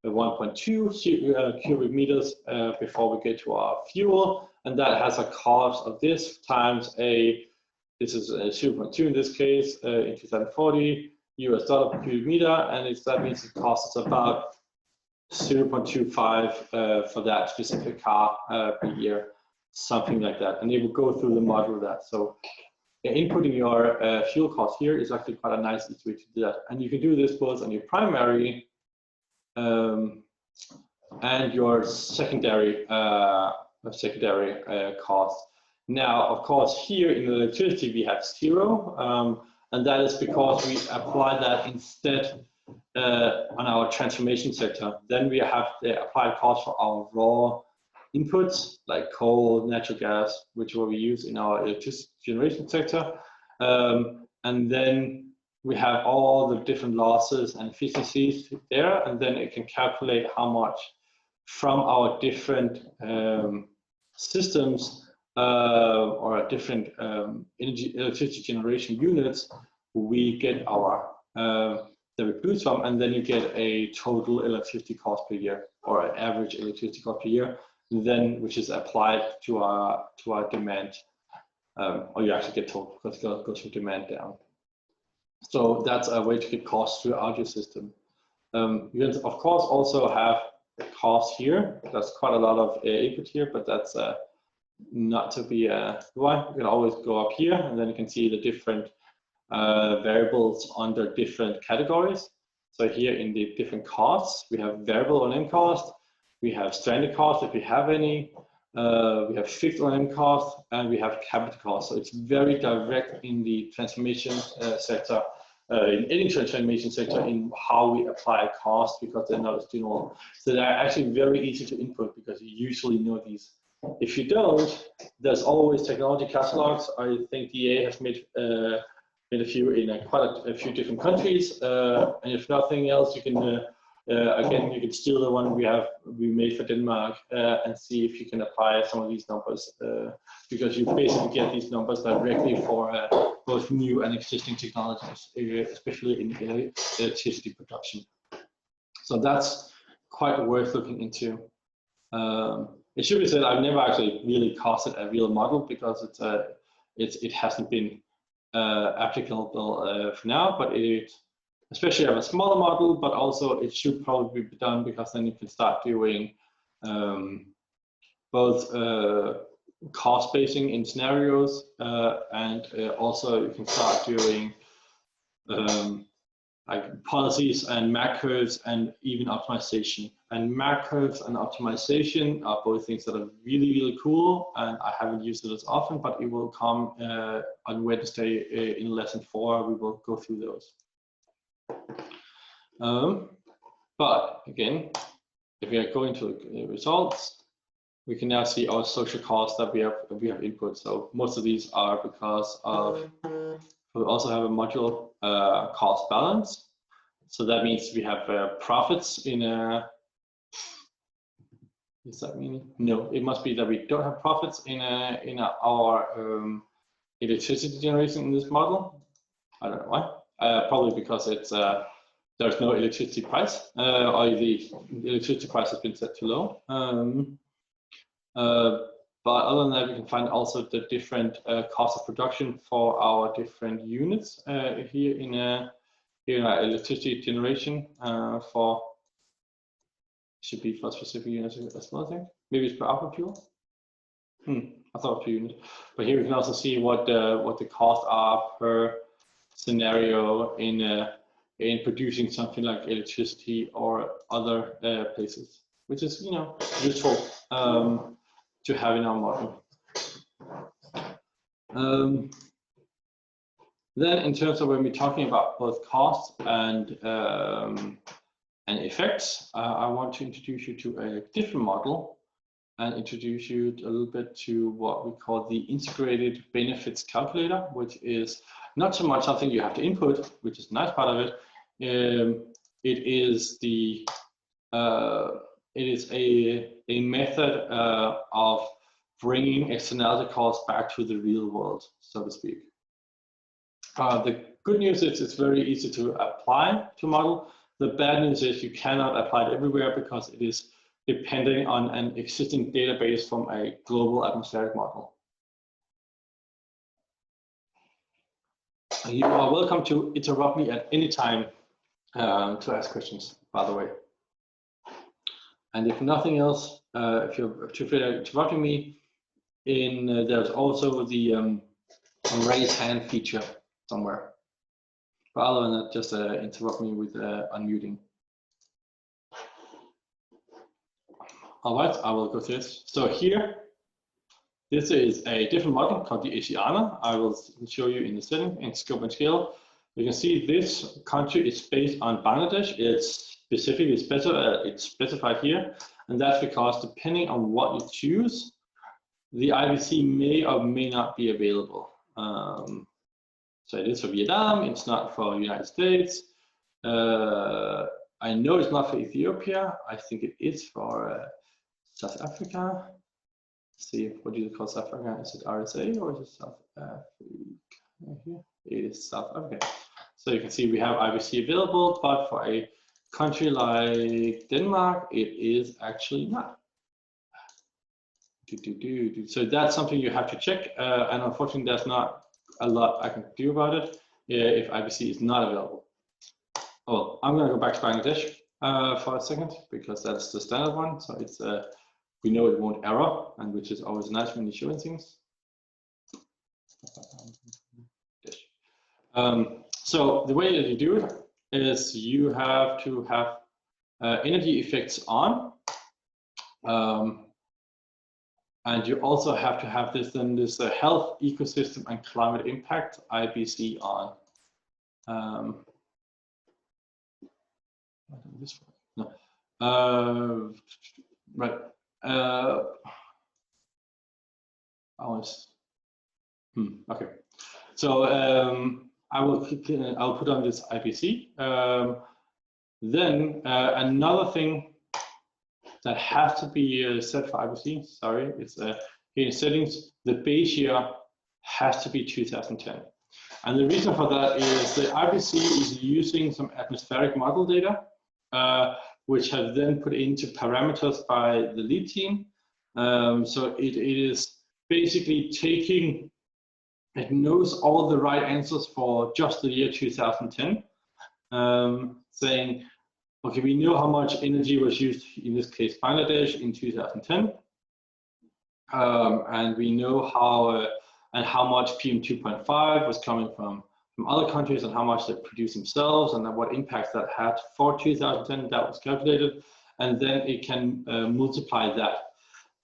1.2 cubic meters before we get to our fuel, and that has a cost of this times this is 0.2 in this case in 2040 US dollar per cubic meter, and that means it costs us about 0.25 for that specific car per year, something like that. And it will go through the model of that. So inputting your fuel cost here is actually quite a nice way to do that. And you can do this both on your primary and your secondary cost. Now, of course, here in electricity we have 0, and that is because we apply that instead on our transformation sector. Then we have the applied cost for our raw inputs like coal, natural gas, which we use in our electricity generation sector, and then we have all the different losses and efficiencies there, and then it can calculate how much from our different systems or different electricity generation units we get our that we produce from, and then you get a total electricity cost per year, or an average electricity cost per year, then which is applied to our demand, or you actually get total because it goes from demand down. So that's a way to get costs throughout your system. You can of course also have costs here. That's quite a lot of input here, but that's not to be one. You can always go up here, and then you can see the different variables under different categories. So here in the different costs, we have variable O&M cost, we have stranded cost if we have any, we have fixed O&M cost, and we have capital cost. So it's very direct in the transformation sector, in any transformation sector, in how we apply cost, because they're not as general. So they're actually very easy to input because you usually know these. If you don't, there's always technology catalogs. I think DA has made a few in quite a few different countries, and if nothing else, you can again, you can steal the one we made for Denmark and see if you can apply some of these numbers, because you basically get these numbers directly for both new and existing technologies, especially in electricity production. So that's quite worth looking into. It should be said I've never actually really costed a real model because it hasn't been applicable for now, but especially have a smaller model, but also it should probably be done because then you can start doing both cost basing in scenarios and also you can start doing like policies and MAC curves and even optimization. And MAC curves and optimization are both things that are really, really cool, and I haven't used it as often, but it will come on Wednesday in lesson 4. We will go through those. But again, if we are going to the results, we can now see our social costs that we have input. So most of these are because of, we also have a module cost balance. So that means we have profits in a, does that mean? No, it must be that we don't have profits in our electricity generation in this model. I don't know why. Probably because it's there's no electricity price, or the electricity price has been set too low. But other than that, we can find also the different cost of production for our different units here in our electricity generation for should be for specific units as well. I think maybe it's per output fuel. I thought per unit, but here we can also see what the costs are per scenario in producing something like electricity or other places, which is useful to have in our model. Then, in terms of when we're talking about both costs and effects, I want to introduce you to a different model and introduce you a little bit to what we call the integrated benefits calculator, which is not so much something you have to input, which is the nice part of it. It is a method of bringing externality costs back to the real world, so to speak. The good news is it's very easy to apply to model. The bad news is you cannot apply it everywhere because it is depending on an existing database from a global atmospheric model. You are welcome to interrupt me at any time to ask questions, by the way. And if nothing else, if you're too afraid of interrupting me, there's also the raise hand feature somewhere. But other than that, just interrupt me with unmuting. All right, I will go to this. So here, this is a different model called the Asiana. I will show you in the setting in scope and scale. You can see this country is based on Bangladesh. It's specifically specified here, and that's because depending on what you choose, the IBC may or may not be available. So it is for Vietnam. It's not for the United States. I know it's not for Ethiopia. I think it is for South Africa. Let's see, what do you call South Africa? Is it RSA or is it South Africa? Here it is South Africa. So you can see we have IBC available, but for a country like Denmark, it is actually not. So that's something you have to check, and unfortunately, there's not a lot I can do about it if IBC is not available. Oh, I'm going to go back to Bangladesh for a second because that's the standard one. So it's we know it won't error, and which is always nice when you're showing things. So the way that you do it is you have to have energy effects on, and you also have to have this health, ecosystem, and climate impact IBC on. This one. No. Right. Okay. So I'll put on this IBC. Then another thing that has to be set for IBC, sorry, it's in settings, the base year has to be 2010. And the reason for that is the IBC is using some atmospheric model data, which have then put into parameters by the lead team. So it is basically taking, it knows all the right answers for just the year 2010, saying, okay, we know how much energy was used, in this case, Bangladesh in 2010, and we know how much PM2.5 was coming from other countries and how much they produce themselves and what impacts that had for 2010. That was calculated, and then it can multiply that.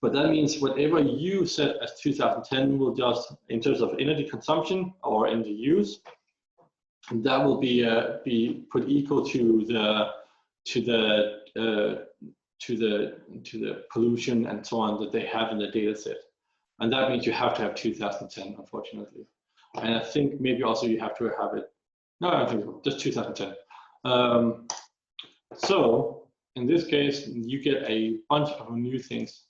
But that means whatever you set as 2010 will just, in terms of energy consumption or energy use, that will be put equal to the pollution and so on that they have in the data set. And that means you have to have 2010, unfortunately. And I think maybe also you have to have it, no, I don't think so, just 2010. So in this case, you get a bunch of new things.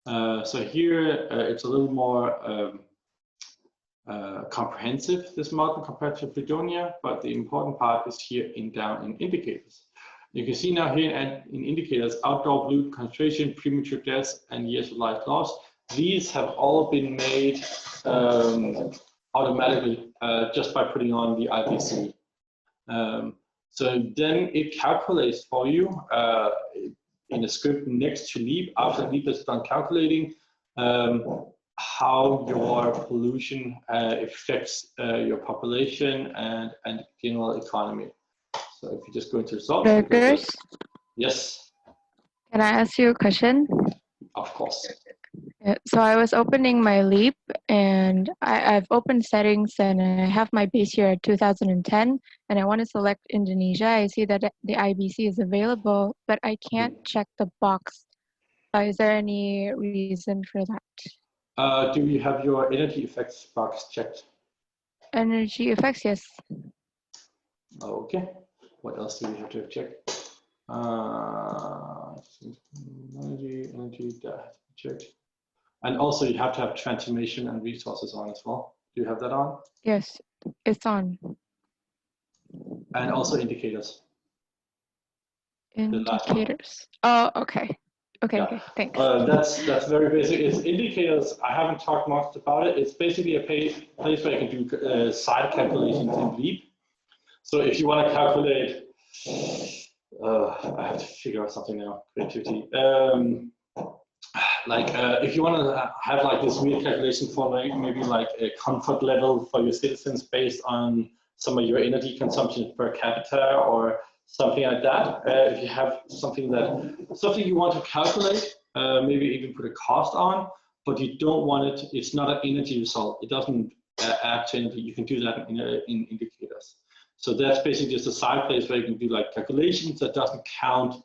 So here it's a little more comprehensive, this model, compared to Fredonia, but the important part is here down in indicators. You can see now here in indicators, outdoor pollutant concentration, premature deaths, and years of life lost. These have all been made automatically just by putting on the IBC. So then it calculates for you in a script next to LEAP, after LEAP is done calculating, how your pollution affects your population and general economy. So if you just go into results. Burgers, Yes, can I ask you a question? of course. So I was opening my LEAP and I've opened settings and I have my base year at 2010 and I want to select Indonesia. I see that the IBC is available, but I can't check the box. Is there any reason for that? Do you have your energy effects box checked? Energy effects, yes. Okay. What else do we have to check? Energy that checked. And also you have to have transformation and resources on as well. Do you have that on? Yes, it's on. And also indicators. Indicators. Oh, okay. Okay, Yeah. okay, thanks. That's very basic. It's indicators. I haven't talked much about it. It's basically a place where you can do side calculations in LEAP. So if you want to calculate, I have to figure out something now. Creativity. If you want to have like this weird calculation for like maybe like a comfort level for your citizens based on some of your energy consumption per capita or something like that. If you have something you want to calculate, maybe even put a cost on, but you don't want it. It's not an energy result. It doesn't add to energy. You can do that in indicators. So that's basically just a side place where you can do like calculations that doesn't count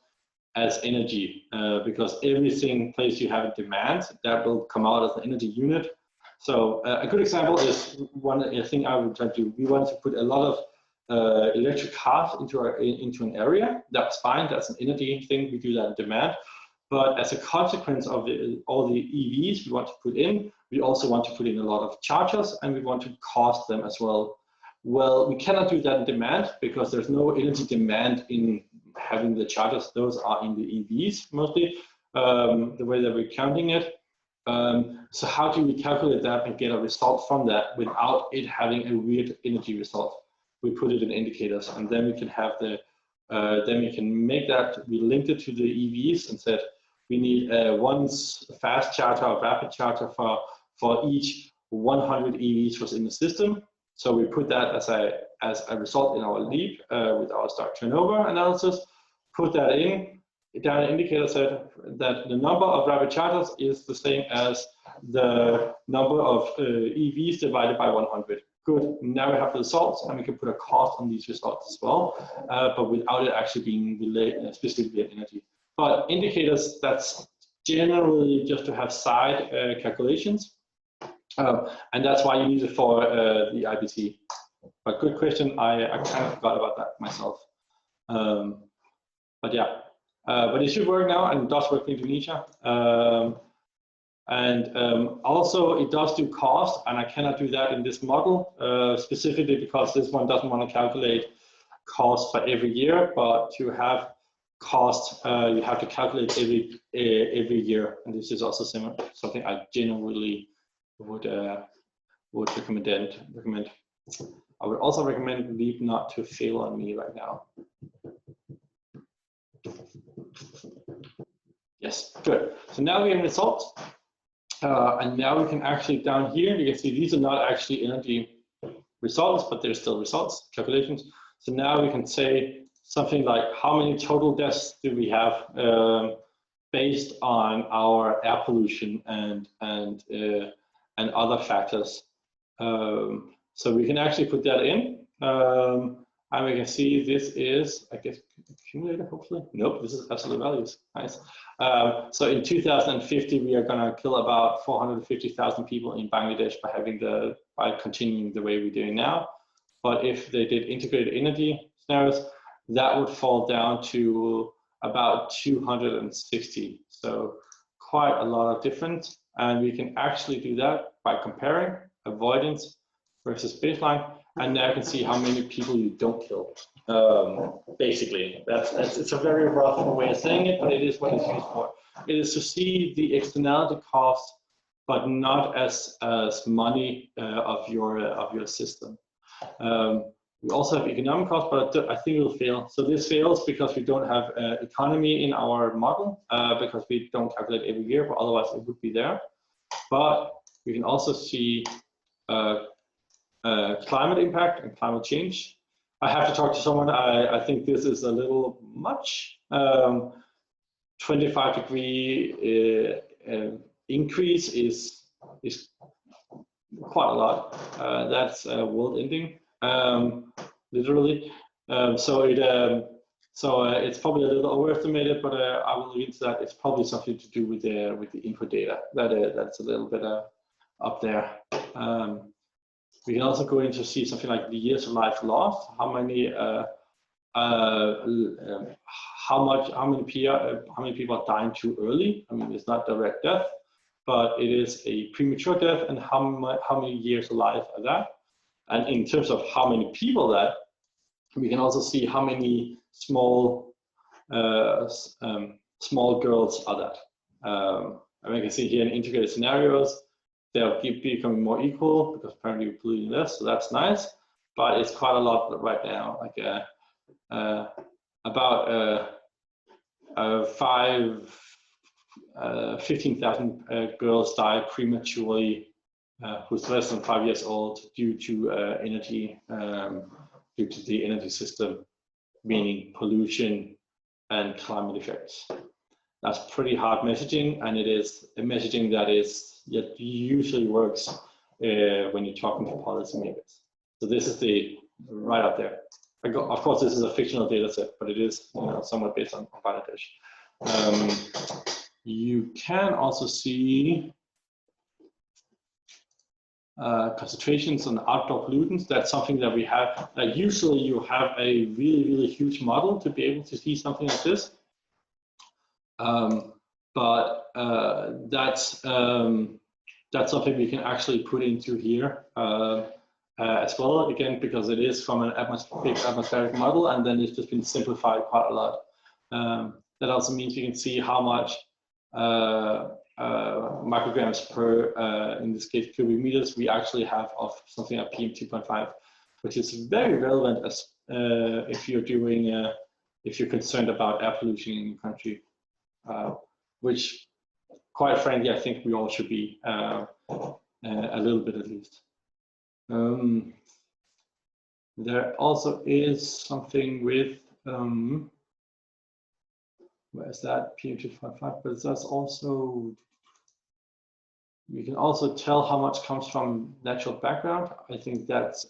as energy, because everything place you have in demand, that will come out as an energy unit. So a good example is one thing I would try to do. We want to put a lot of electric cars into an area. That's fine. That's an energy thing. We do that in demand. But as a consequence of all the EVs we want to put in, we also want to put in a lot of chargers, and we want to cost them as well. Well, we cannot do that in demand because there's no energy demand in having the chargers. Those are in the EVs mostly, the way that we're counting it. So how do we calculate that and get a result from that without it having a weird energy result? We put it in indicators, and then we can have then we can make that, we linked it to the EVs and said we need one fast charger or rapid charger for each 100 EVs was in the system. So we put that as a result in our LEAP with our stock turnover analysis, put that in, down an indicator said that the number of rapid chargers is the same as the number of EVs divided by 100. Good, now we have the results and we can put a cost on these results as well, but without it actually being related specifically at energy. But indicators, that's generally just to have side calculations. And that's why you need it for the IBC. But good question, I kind of forgot about that myself. But yeah, but it should work now, and it does work in Indonesia. Also it does do cost, and I cannot do that in this model, specifically because this one doesn't want to calculate cost for every year, but to have cost, you have to calculate every year. And this is also something I generally would recommend. I would also recommend LEAP not to fail on me right now. Yes, good. So now we have results, and now we can actually down here you can see these are not actually energy results, but they're still results calculations. So now we can say something like how many total deaths do we have based on our air pollution and other factors. So we can actually put that in, and we can see this is, I guess, accumulator, hopefully. Nope, this is absolute values. Nice. So in 2050, we are going to kill about 450,000 people in Bangladesh by continuing the way we're doing now. But if they did integrated energy scenarios, that would fall down to about 260. So quite a lot of difference. And we can actually do that by comparing avoidance versus baseline, and now you can see how many people you don't kill. Basically, it's a very rough way of saying it, but it is what it's used for. It is to see the externality cost, but not as money of your system. We also have economic cost, but I think it will fail. So this fails because we don't have economy in our model, because we don't calculate every year, but otherwise it would be there. But we can also see climate impact and climate change. I have to talk to someone. I think this is a little much. 25-degree increase is quite a lot. That's world ending, literally. So it's probably a little overestimated, but I will leave into that. It's probably something to do with the input data. That's a little bit up there. We can also go in to see something like the years of life lost. How many people are dying too early? I mean, it's not direct death, but it is a premature death, and how many years of life are that? And in terms of how many people that, we can also see how many small girls are that. And we can see here in integrated scenarios, they'll keep becoming more equal because apparently we're polluting less, so that's nice. But it's quite a lot right now, like about 15,000 girls die prematurely who's less than 5 years old due to energy, due to the energy system, meaning pollution and climate effects. That's pretty hard messaging, and it is a messaging that usually works when you're talking to policymakers. So this is the right up there. Of course, this is a fictional data set, but it is somewhat based on Bangladesh. You can also see concentrations on outdoor pollutants. That's something that we have. Usually, you have a really huge model to be able to see something like this. But that's something we can actually put into here as well, again, because it is from an big atmospheric model, and then it's just been simplified quite a lot. That also means you can see how much micrograms per, in this case, cubic meters, we actually have of something like PM2.5, which is very relevant as if you're doing, if you're concerned about air pollution in your country, which, quite frankly, I think we all should be a little bit at least. There also is something with where's that PM2.5, but that's also, you can also tell how much comes from natural background. I think that's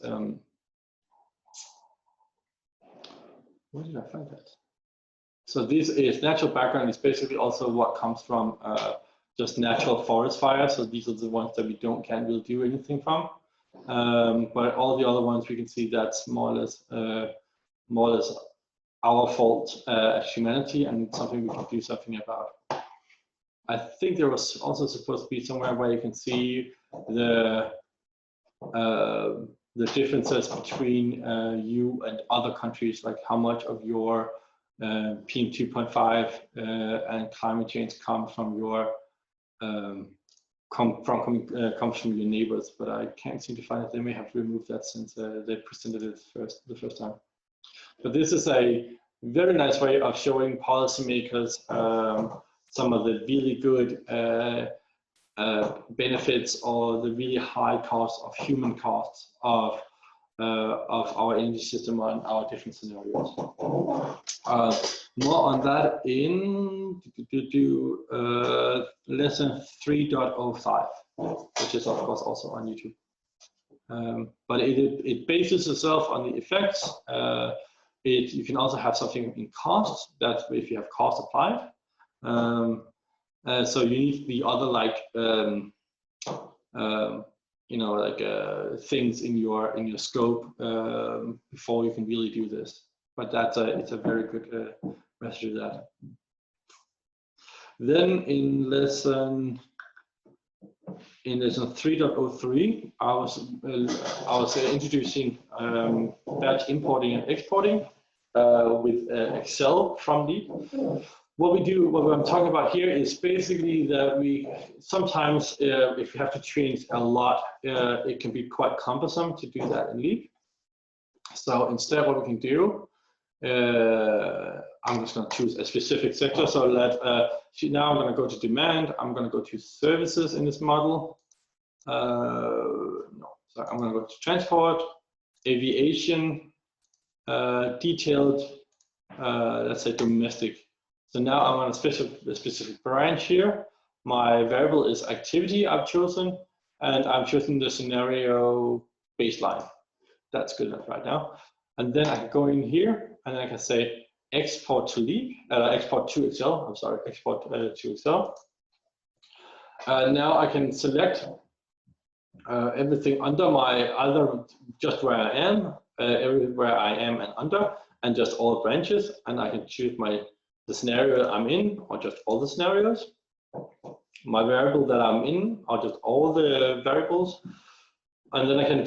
where did I find that? So this is natural background is basically also what comes from just natural forest fires. So these are the ones that we can't really do anything from. But all the other ones we can see that's more or less our fault as humanity, and something we can do something about. I think there was also supposed to be somewhere where you can see the differences between you and other countries, like how much of your PM2.5 and climate change comes from your comes from your neighbors, but I can't seem to find it. They may have removed that since they presented it the first time. But this is a very nice way of showing policymakers some of the really good benefits or the really high cost of human costs of our energy system on our different scenarios. More on that in lesson 3.05, which is of course also on YouTube. But it bases itself on the effects. You can also have something in cost. That's if you have cost applied. So you need the other things in your scope before you can really do this. But it's a very good message of that. Then in lesson in lesson 3.03, I was introducing batch importing and exporting with Excel from Leap. What I'm talking about here is basically that we sometimes, if you have to change a lot, it can be quite cumbersome to do that in Leap. So instead, what we can do, I'm just going to choose a specific sector. So now I'm going to go to demand. I'm going to go to services in this model. No, so I'm going to go to transport, aviation, detailed, let's say domestic. So now I'm on a specific branch here. My variable is activity I've chosen, and I'm choosing the scenario baseline. That's good enough right now. And then I can go in here and I can say export to Leap, export to Excel. I'm sorry, export to Excel. Now I can select everything under my either just where I am, everywhere I am and under, and just all branches. And I can choose the scenario I'm in, or just all the scenarios. My variable that I'm in, or just all the variables. And then I can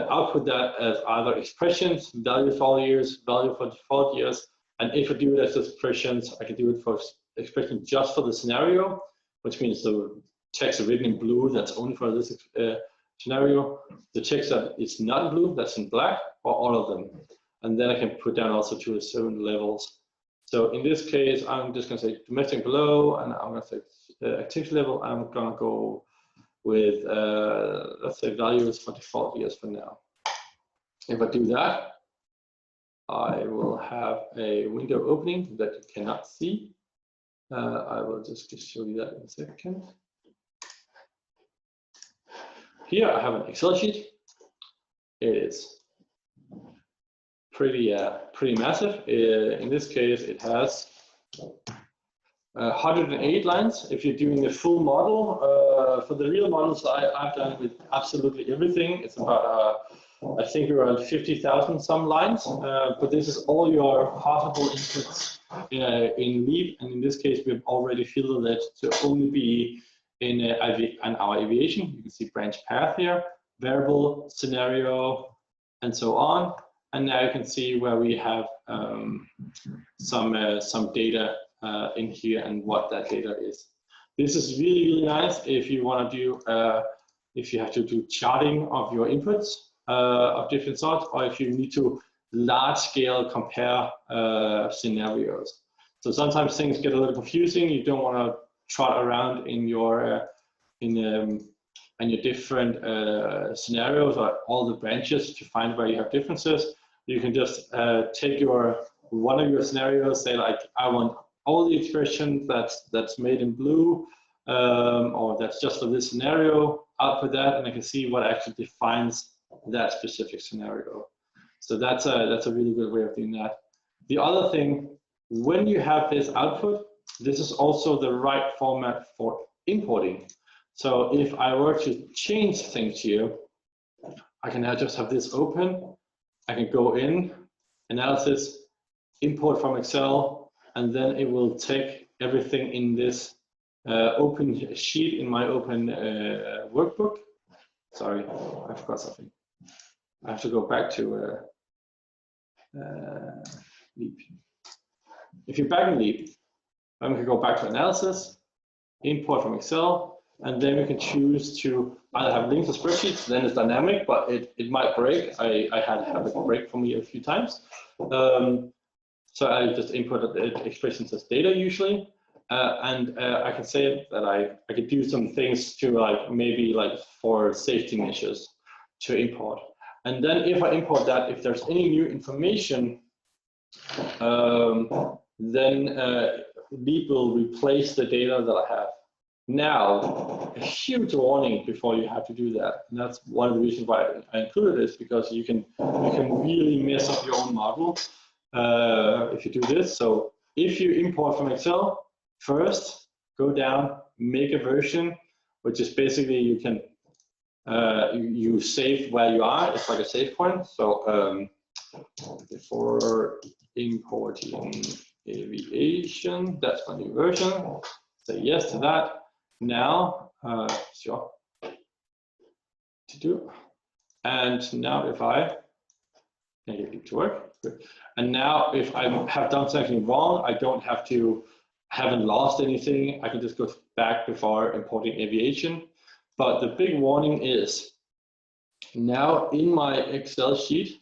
output that as either expressions, value for all years, value for default years. And if I do it as expressions, I can do it for expression just for the scenario, which means the text written in blue, that's only for this scenario. The text that is not in blue, that's in black, or all of them. And then I can put down also to certain levels. So in this case, I'm just going to say domestic below, and I'm going to say activity level. I'm going to go with, let's say, values for default years for now. If I do that, I will have a window opening that you cannot see. I will just show you that in a second. Here I have an Excel sheet. It is pretty massive. In this case, it has 108 lines. If you're doing the full model, for the real models, I've done it with absolutely everything. It's about, I think, around 50,000 some lines. But this is all your possible inputs in Leap. And in this case, we've already filtered it to only be in our aviation. You can see branch path here, variable, scenario, and so on. And now you can see where we have some data in here and what that data is. This is really, really nice if you want to do, if you have to do charting of your inputs of different sorts, or if you need to large scale compare scenarios. So sometimes things get a little confusing. You don't want to trot around in your your different scenarios or all the branches to find where you have differences. You can just take one of your scenarios, say like, I want all the expressions that's made in blue, or that's just for this scenario, output that, and I can see what actually defines that specific scenario. So that's a really good way of doing that. The other thing, when you have this output, this is also the right format for importing. So if I were to change things here, I can now just have this open. I can go in, analysis, import from Excel, and then it will take everything in this open sheet in my open workbook. Sorry, I forgot something. I have to go back to Leap. If you're back in Leap, then we can go back to analysis, import from Excel, and then we can choose to either have links to spreadsheets, then it's dynamic, but it might break. I had to have it break for me a few times. So I just inputted the expressions as data usually. And I can say that I could do some things to maybe for safety measures to import. And then if I import that, if there's any new information, then Leap will replace the data that I have. Now, a huge warning before you have to do that. And that's one of the reasons why I included this, because you can really mess up your own model if you do this. So if you import from Excel, first go down, make a version, which is basically you can you save where you are. It's like a save point. So before importing aviation, that's my new version. Say yes to that. now, sure, to do. And now if I can get it to work. Good. And now if I have done something wrong, I don't have to, haven't lost anything. I can just go back before importing aviation. But the big warning is now in my Excel sheet,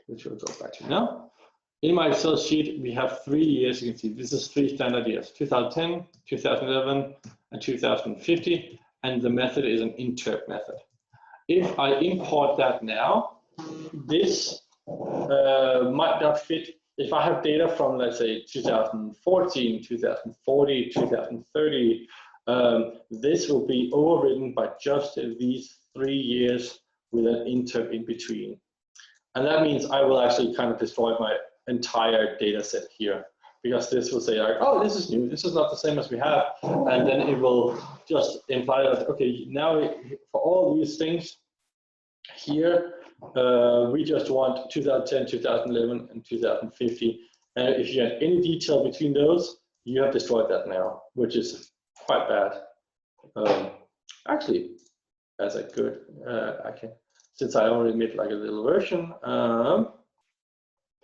which we'll go back to now. In my Excel sheet, we have 3 years. You can see this is 3 standard years, 2010, 2011, and 2050. And the method is an interp method. If I import that now, this might not fit. If I have data from, let's say, 2014, 2040, 2030, this will be overridden by just these 3 years with an interp in between. And that means I will actually kind of destroy my entire data set here, because this will say like, oh, this is new, this is not the same as we have. And then it will just imply that, okay, now for all these things here, we just want 2010, 2011, and 2050. And if you have any detail between those, you have destroyed that now, which is quite bad. Actually, as I could, I can, since I already made like a little version,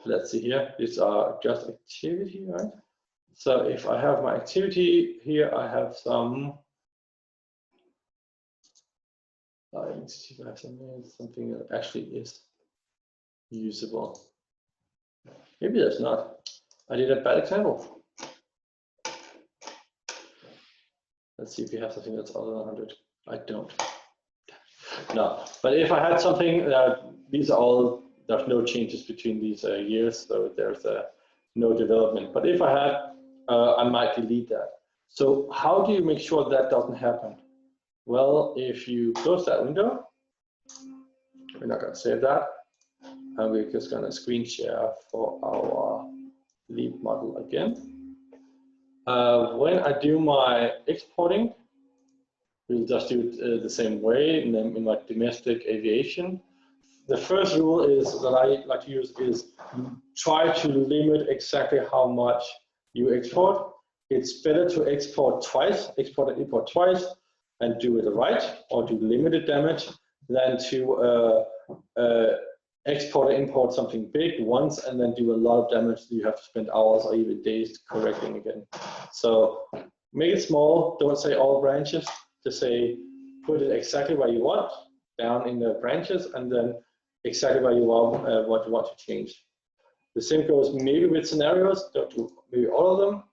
let's see here, these are just activity, right? So if I have my activity here, I have some, I need to see if I have something that actually is usable. Maybe that's not. I did a bad example. Let's see if we have something that's other than 100. I don't. No, but if I had something, these are all, there's no changes between these years, so there's no development. But if I had, I might delete that. So how do you make sure that doesn't happen? Well, if you close that window, we're not going to save that, and we're just going to screen share for our leap model again. When I do my exporting, we'll just do it the same way in my domestic aviation. The first rule is that I like to use is try to limit exactly how much you export. It's better to export twice, export and import twice, and do it right, or do limited damage, than to export and import something big once and then do a lot of damage that you have to spend hours or even days correcting again. So make it small, don't say all branches, just say put it exactly where you want, down in the branches, and then exactly where you want what you want to change. The same goes maybe with scenarios, don't do maybe all of them,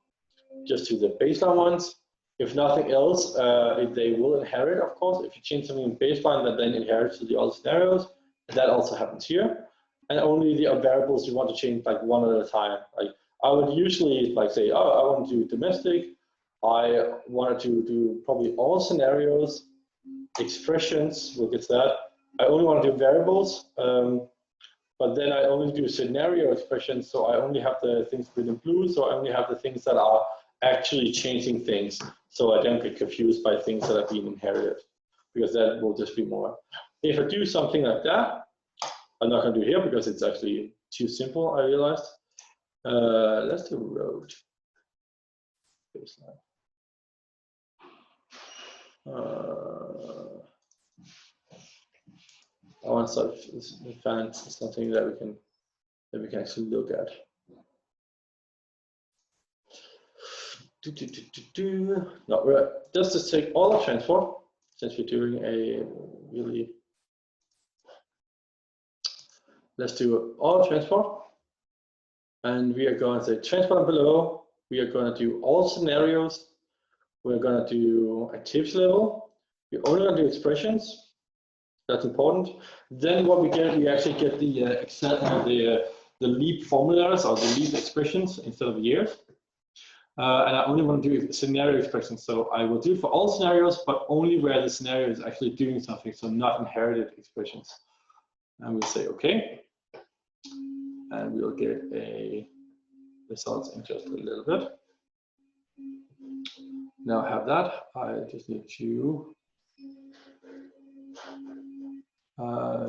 just do the baseline ones. If nothing else, they will inherit, of course. If you change something in baseline, that then inherits to the other scenarios. That also happens here. And only the variables you want to change like one at a time. Like I would usually like say, oh, I want to do domestic. I wanted to do probably all scenarios, expressions, we'll get to that. I only want to do variables, but then I only do scenario expressions. So I only have the things written in blue. So I only have the things that are actually changing things, so I don't get confused by things that are being inherited, because that will just be more. If I do something like that, I'm not going to do here because it's actually too simple, I realized. Let's do road baseline. I want to find something that we can actually look at. No, just to take all the transport, since we're doing a really, let's do all transport, and we are going to say transport and below. We are going to do all scenarios. We're going to do activity level. We're only going to do expressions. That's important. Then what we get, we actually get the leap formulas or the leap expressions instead of years. And I only want to do scenario expressions. So I will do for all scenarios, but only where the scenario is actually doing something, so not inherited expressions. And we'll say OK. And we'll get a results in just a little bit. Now I have that. I just need to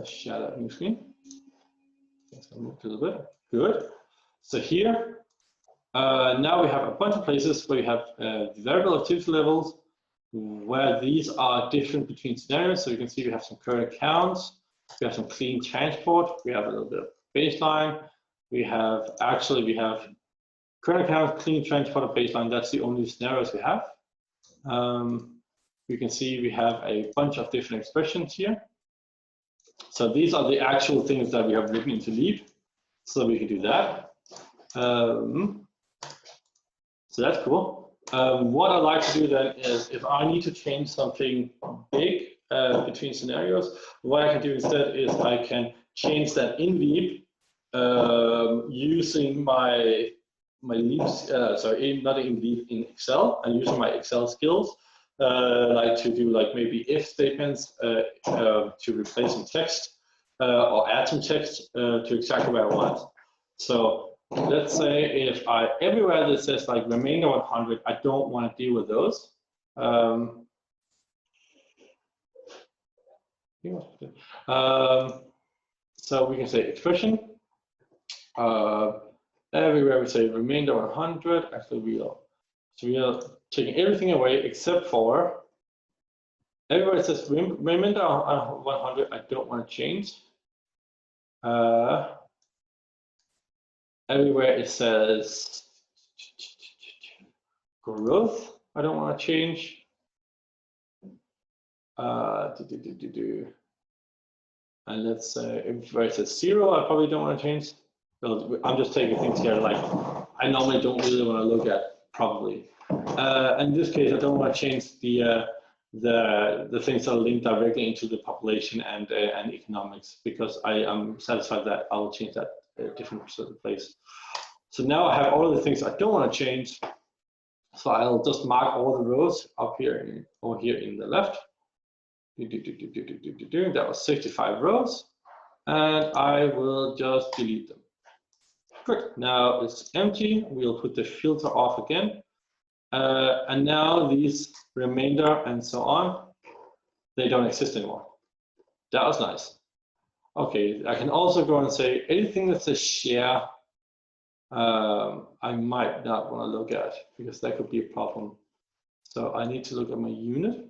share that new screen. Let's move a little bit. Good. So here, now we have a bunch of places where you have variable activity levels, where these are different between scenarios. So you can see we have some current accounts, we have some clean transport, we have a little bit of baseline, we have current accounts, clean transport, and baseline. That's the only scenarios we have. You can see we have a bunch of different expressions here. So these are the actual things that we have written into Leap. So we can do that. So that's cool. What I like to do then is if I need to change something big between scenarios, what I can do instead is I can change that in Leap using my Leaps, sorry, not in Leap, in Excel, and using my Excel skills, like to do like maybe if statements to replace some text or add some text to exactly where I want. So let's say if everywhere that says like remainder 100, I don't want to deal with those. So we can say expression. Everywhere we say remainder 100, actually we are taking everything away except for everywhere it says remainder 100, I don't want to change. Everywhere it says growth, I don't want to change. And let's say everywhere it says 0, I probably don't want to change. So I'm just taking things here like I normally don't really want to look at probably. In this case, I don't want to change the things that are linked directly into the population and economics, because I am satisfied that I will change that different sort of place. So now I have all of the things I don't want to change. So I'll just mark all the rows up here over here in the left. That was 65 rows, and I will just delete them. Good. Now it's empty. We'll put the filter off again. And now these remainder and so on, they don't exist anymore. That was nice. Okay, I can also go and say anything that says share, I might not want to look at, because that could be a problem. So I need to look at my unit.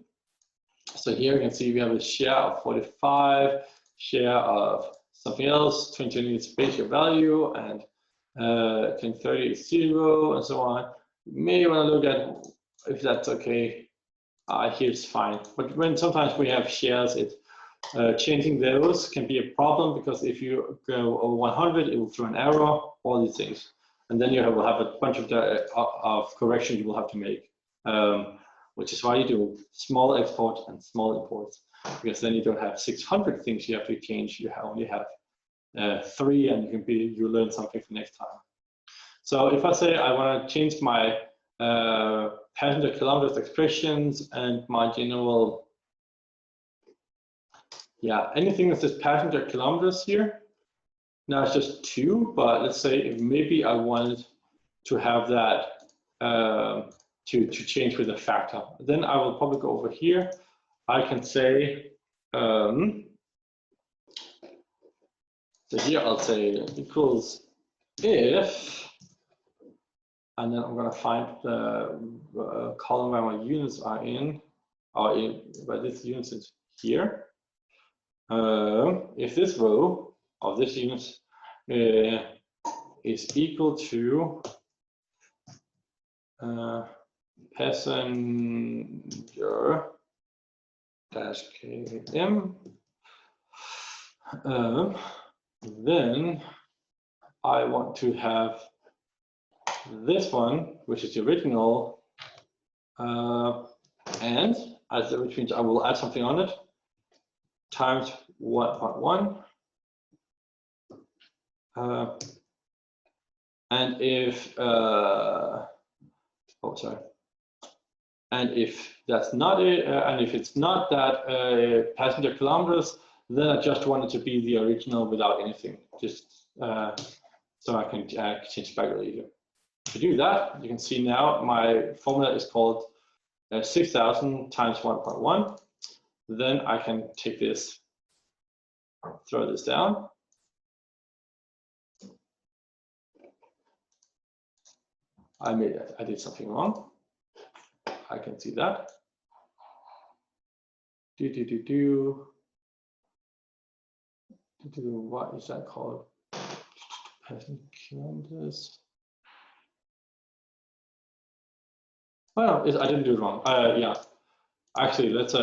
So here you can see we have a share of 45, share of something else, 20 is spatial value, and 1030 is 0, and so on. You may want to look at if that's okay. Here's fine. But when sometimes we have shares, changing those can be a problem, because if you go over 100, it will throw an error, all these things. And then you will have a bunch of corrections you will have to make, which is why you do small exports and small imports, because then you don't have 600 things you have to change. You only have 3, and you learn something for next time. So if I say I want to change my passenger kilometers expressions and my general, anything that says passenger kilometers here, now it's just 2, but let's say if maybe I wanted to have that to change with a factor, then I will probably go over here. I can say, so here I'll say equals if, and then I'm going to find the column where my units are in, or where this unit is here. If this row of this unit is equal to passenger dash km, then I want to have this one, which is the original, and which means I will add something on it, times 1.1. And if and if that's not it, and if it's not that passenger kilometers, then I just want it to be the original without anything, just so I can change back later. To do that, you can see now my formula is called 6,000 times 1.1. Then I can take this, throw this down. I did something wrong. I can see that. What is that called? Passenger kilometers. Well, I didn't do it wrong. Yeah, actually, let's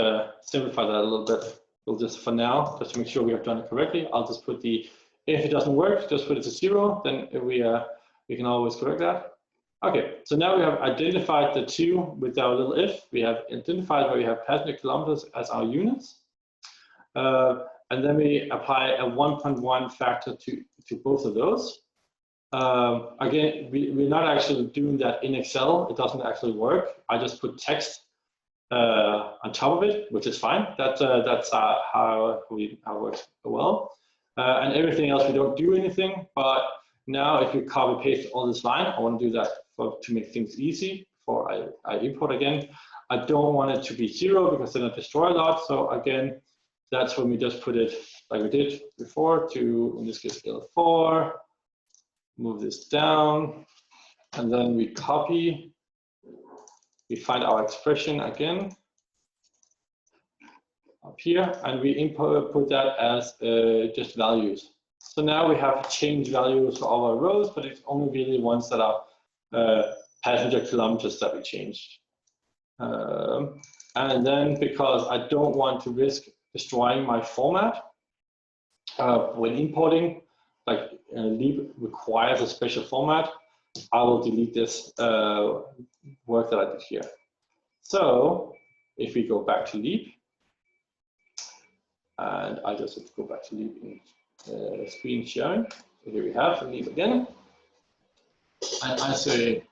simplify that a little bit. We'll just, for now, just to make sure we have done it correctly, I'll just put the, if it doesn't work, just put it to 0. Then we can always correct that. Okay, so now we have identified the 2 with our little if. We have identified where we have passenger kilometers as our units. And then we apply a 1.1 factor to both of those. Again, we're not actually doing that in Excel. It doesn't actually work. I just put text on top of it, which is fine. That's how it works well. And everything else, we don't do anything. But now if you copy paste all this line, I want to do that to make things easy before I import again. I don't want it to be 0 because then I destroy a lot. So again, that's when we just put it like we did before to, in this case, L4, move this down, and then we copy, we find our expression again up here, and we put that as just values. So now we have change values for all our rows, but it's only really ones that are passenger kilometers that we changed. And then because I don't want to risk destroying my format when importing, like Leap requires a special format, I will delete this work that I did here. So if we go back to Leap, and I just have to go back to Leap in screen sharing. So here we have Leap again, and I say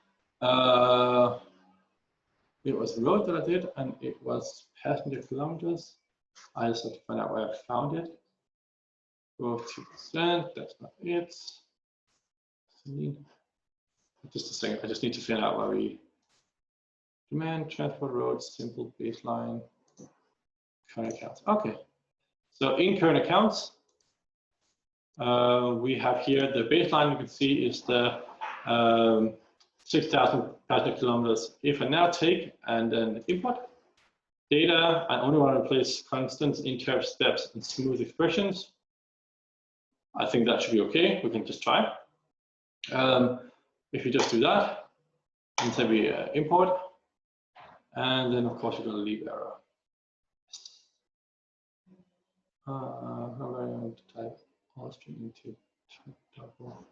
it was the road that I did, and it was passenger kilometers. I just have to find out where I found it. Go 2%, that's not it. Just a second, I just need to find out where we demand, transport roads, simple baseline, current accounts. Okay, so in current accounts, we have here the baseline. You can see is the 6,000 passenger kilometers. If I now take and then import data, I only want to replace constants, interval steps, and smooth expressions. I think that should be okay. We can just try. If you just do that, and say we import, and then of course we're going to leave error. Now I'm going to type all string into double.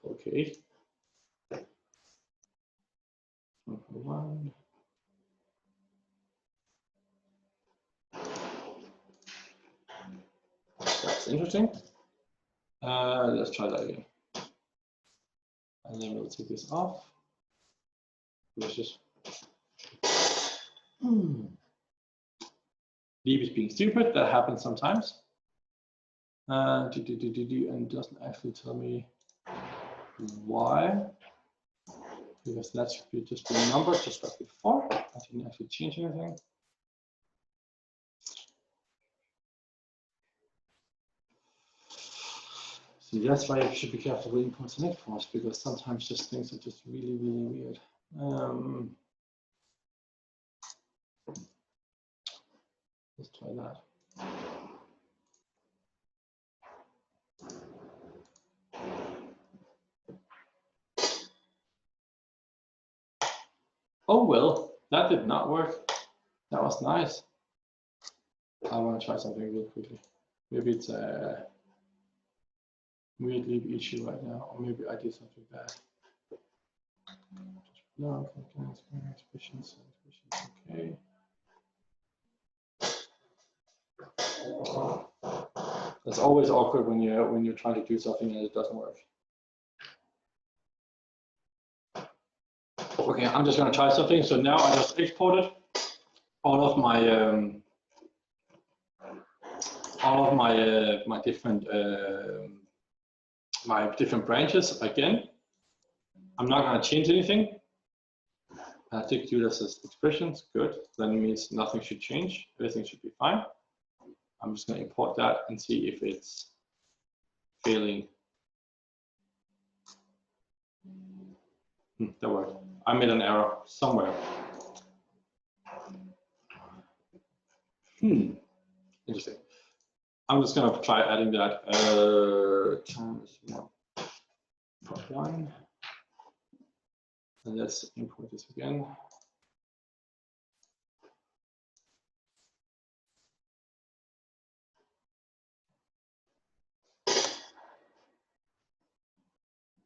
Okay. 1. That's interesting. Let's try that again. And then we'll take this off. Let's just. Leave is being stupid. That happens sometimes. And doesn't actually tell me why. Because that should be just a number, just like before. I didn't actually change anything. See, that's why you should be careful with imports and exports, because sometimes just things are just really, really weird. Let's try that. Oh, well, that did not work. That was nice. I want to try something real quickly. Maybe it's a weird Leap issue right now, or maybe I did something bad. No, expressions, okay. That's always awkward when you're trying to do something and it doesn't work. Okay, I'm just going to try something. So now I just exported all of my my different branches again. I'm not going to change anything. I take do this as expressions. Good. Then it means nothing should change. Everything should be fine. I'm just going to import that and see if it's failing. That worked. I made an error somewhere. Interesting. I'm just going to try adding that times 1.1. And let's import this again.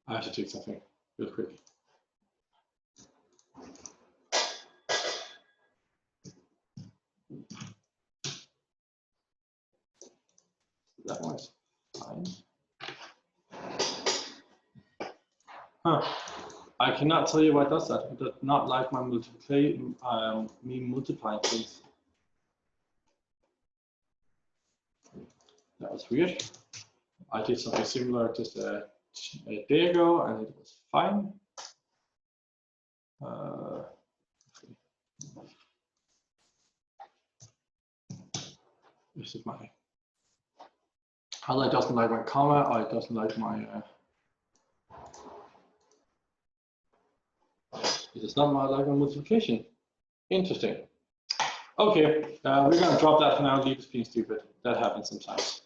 I have to take something real quick. That one's fine. Huh. I cannot tell you why it does that. It does not like my me multiplying things. That was weird. I did something similar just a day ago, and it was fine. This is my. Either it doesn't like my comma, or it doesn't like my. It does not like my multiplication. Interesting. Okay, we're going to drop that for now. Leave it being stupid. That happens sometimes.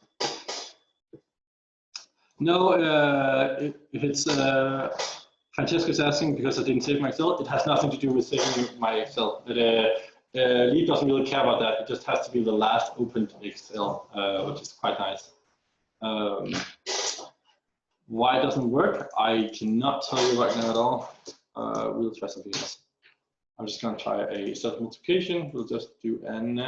No, if it's Francesca's asking because I didn't save my Excel, it has nothing to do with saving my Excel. Leap doesn't really care about that. It just has to be the last opened Excel, which is quite nice. Why it doesn't work, I cannot tell you right now at all. We'll try something else. I'm just going to try a self multiplication. We'll just do an.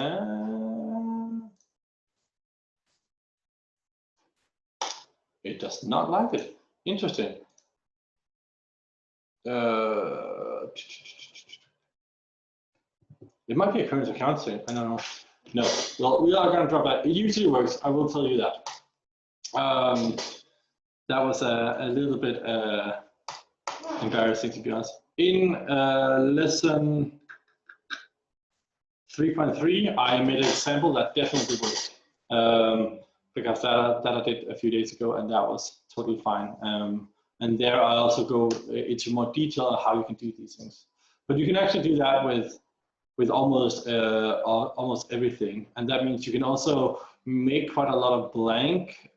It does not like it. Interesting. It might be a current account thing. I don't know. No. Well, we are going to drop that. It usually works. I will tell you that. That was a little bit embarrassing, to be honest. In lesson 3.3, I made an example that definitely works. Because that I did a few days ago, and that was totally fine. And there I also go into more detail on how you can do these things. But you can actually do that with almost everything, and that means you can also make quite a lot of blank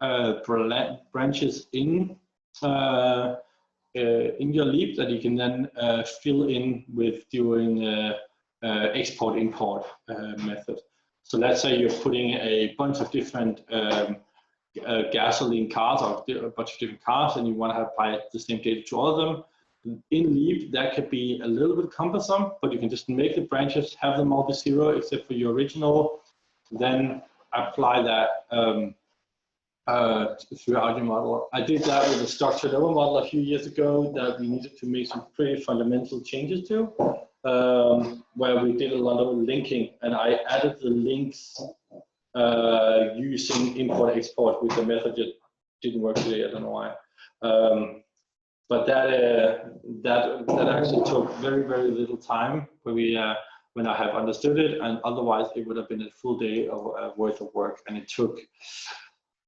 branches in your leap that you can then fill in with doing export-import method. So let's say you're putting a bunch of different gasoline cars or a bunch of different cars, and you want to apply the same data to all of them. In Leap, that could be a little bit cumbersome, but you can just make the branches, have them all be 0 except for your original, then apply that throughout your model. I did that with a structured over model a few years ago that we needed to make some pretty fundamental changes to. Where we did a lot of linking, and I added the links using import export with the method that didn't work today. I don't know why, but that actually took very little time when I have understood it, and otherwise it would have been a full day of worth of work, and it took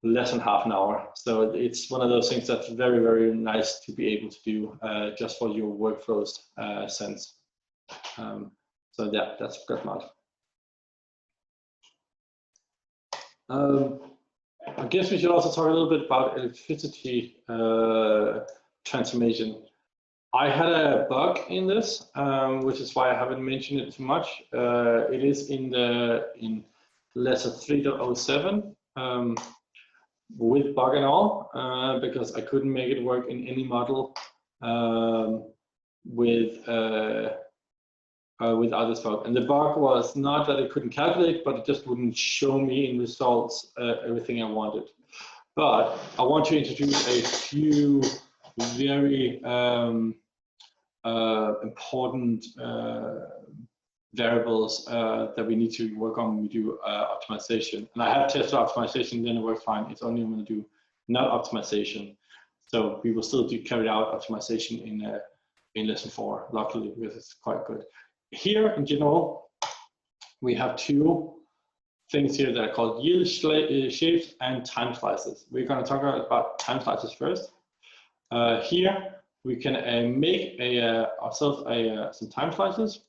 less than half an hour. So it's one of those things that's very nice to be able to do just for your workflows sense. So yeah, that's smart. I guess we should also talk a little bit about electricity transformation. I had a bug in this, which is why I haven't mentioned it too much. It is in lesson 3.07 with bug and all, because I couldn't make it work in any model without this bug. And the bug was not that it couldn't calculate, but it just wouldn't show me in results everything I wanted. But I want to introduce a few very important variables that we need to work on when we do optimization. And I have tested optimization, then it works fine. It's only when we do not optimization. So we will still carry out optimization in lesson 4, luckily, because it's quite good. Here, in general, we have two things here that are called yield shifts and time slices. We're going to talk about time slices first. Here, we can make ourselves some time slices.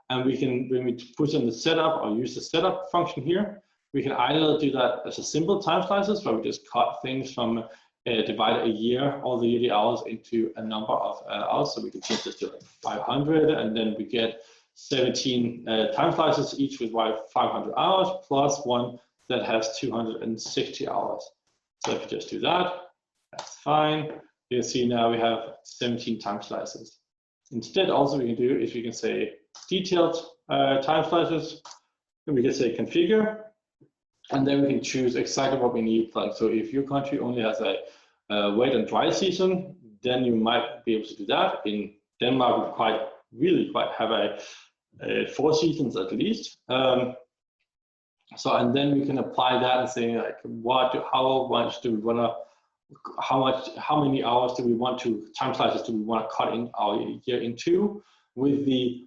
And we can, when we push in the setup or use the setup function here, we can either do that as a simple time slices where we just cut things from divide a year, all the yearly hours into a number of hours. So we can change this to like 500, and then we get 17 time slices, each with 500 hours, plus one that has 260 hours. So if you just do that, that's fine. You can see now we have 17 time slices. Instead, also we can do is we can say detailed time slices, and we can say configure, and then we can choose exactly what we need. Like, so if your country only has a wet and dry season, then you might be able to do that. In Denmark, we really have a 4 seasons at least. So, and then we can apply that and say like, how much do we want to, how many hours do we want to, time slices do we want to cut in our year into, with the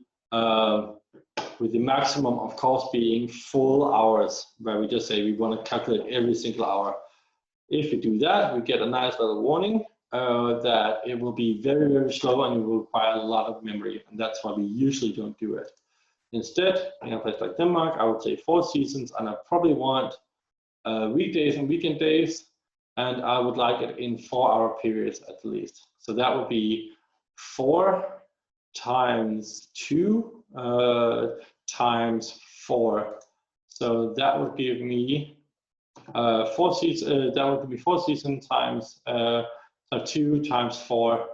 maximum, of course, being full hours, where we just say we want to calculate every single hour. If we do that, we get a nice little warning that it will be very, very slow and it will require a lot of memory, and that's why we usually don't do it. Instead, in a place like Denmark, I would say 4 seasons, and I probably want weekdays and weekend days, and I would like it in 4-hour periods at least. So that would be 4 times 2 times 4. So that would give me 4 seasons. That would be 4 seasons times 2 times 4,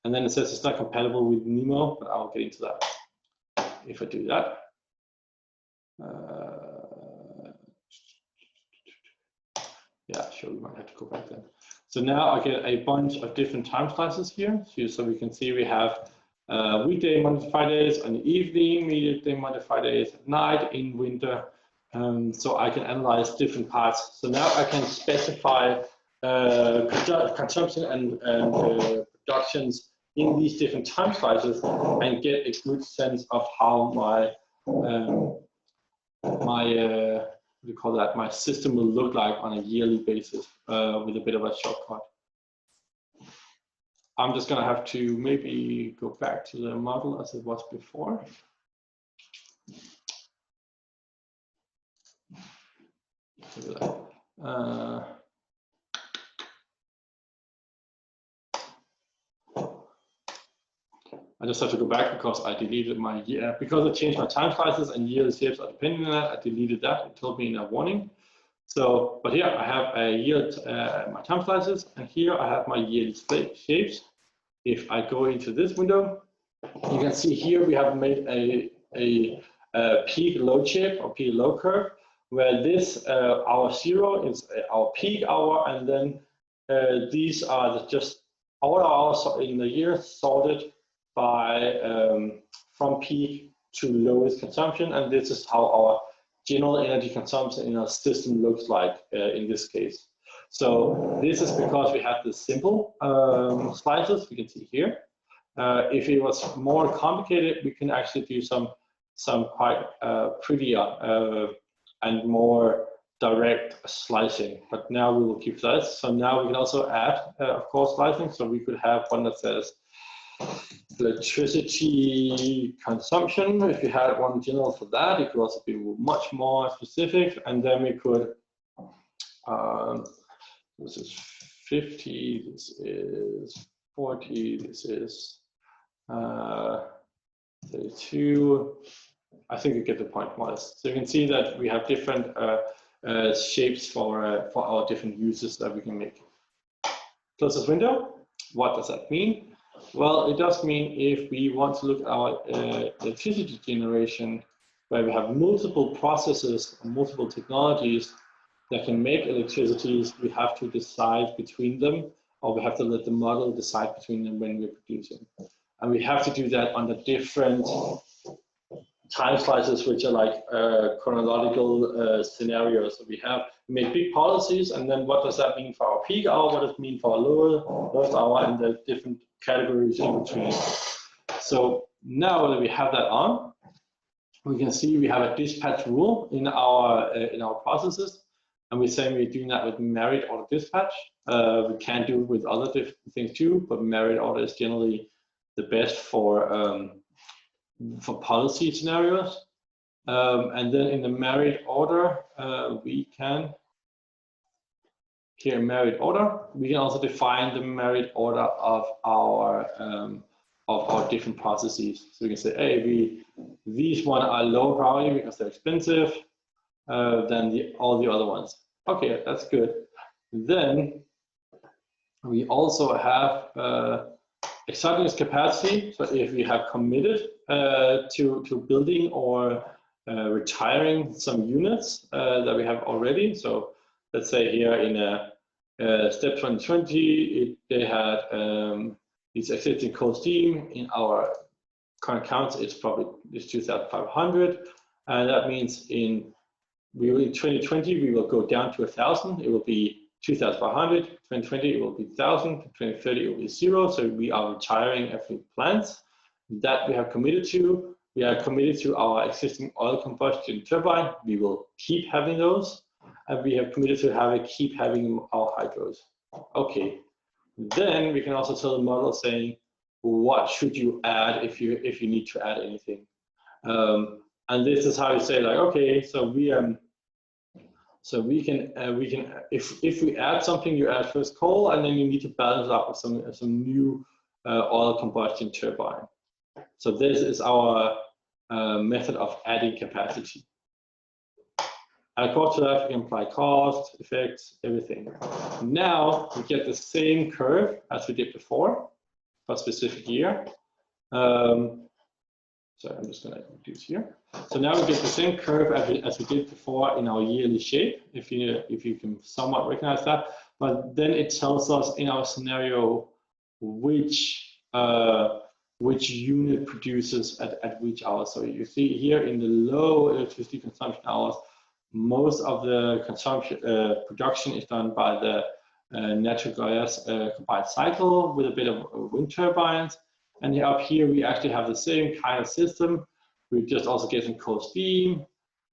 and then it says it's not compatible with Nemo, but I'll get into that. If I do that, yeah, sure, we might have to go back then. So now I get a bunch of different time slices here. So we can see we have weekday, Monday to Fridays, and evening, weekday, Monday to Fridays, at night, in winter. So I can analyze different parts. So now I can specify consumption and productions in these different time slices and get a good sense of how my what do you call that, my system will look like on a yearly basis with a bit of a shortcut. I'm just going to have to maybe go back to the model as it was before. I just have to go back because I deleted my year, because I changed my time slices and yearly shapes are depending on that. I deleted that. It told me in a warning. So, but here I have a year, my time slices, and here I have my yearly shapes. If I go into this window, you can see here we have made a peak load shape or peak load curve, where this hour 0 is our peak hour, and then these are just all hours in the year sorted by from peak to lowest consumption, and this is how our general energy consumption in our system looks like in this case. So this is because we have the simple slices we can see here. If it was more complicated, we can actually do some quite prettier and more direct slicing. But now we will keep that. So now we can also add, of course, slicing. So we could have one that says electricity consumption. If you had one general for that, it could also be much more specific. And then we could, this is 50, this is 40, this is 32. I think you get the point, more or less. So you can see that we have different shapes for our different uses that we can make. Close this window. What does that mean? Well, it does mean if we want to look at our electricity generation, where we have multiple processes, multiple technologies that can make electricity, we have to decide between them, or we have to let the model decide between them when we're producing. And we have to do that under different time slices, which are like chronological scenarios. So we make big policies, and then what does that mean for our peak hour? What does it mean for our lowest hour, and the different categories in between. So now that we have that on, we can see we have a dispatch rule in our processes, and we're saying we're doing that with merit order dispatch. We can do it with other different things too, but merit order is generally the best for for policy scenarios. And then in the merit order, we can, here in merit order, we can also define the merit order of our different processes. So we can say, hey, these one are low priority because they're expensive than all the other ones. Okay, that's good. Then we also have exogenous capacity. So if we have committed to building or retiring some units that we have already. So let's say here in step 2020, they had these existing cold steam. In our current counts, it's probably 2,500, and that means in 2020 we will go down to 1,000. It will be 2,500. 2020 it will be 1,000. 2030 it will be 0. So we are retiring a few plants that we have committed to. We are committed to our existing oil combustion turbine. We will keep having those, and we have committed to keep having our hydros. Okay. Then we can also tell the model saying, what should you add if you need to add anything? And this is how you say, like, okay, so we can if we add something, you add first coal, and then you need to balance it out with some new oil combustion turbine. So this is our method of adding capacity. And of course, to that we can apply cost, effects, everything. Now we get the same curve as we did before for a specific year. So I'm just going to reduce here. So now we get the same curve as we did before in our yearly shape, if you can somewhat recognize that. But then it tells us in our scenario which unit produces at which hour. So you see here in the low electricity consumption hours, most of the production is done by the natural gas combined cycle with a bit of wind turbines. And up here, we actually have the same kind of system. We just also get some cold steam.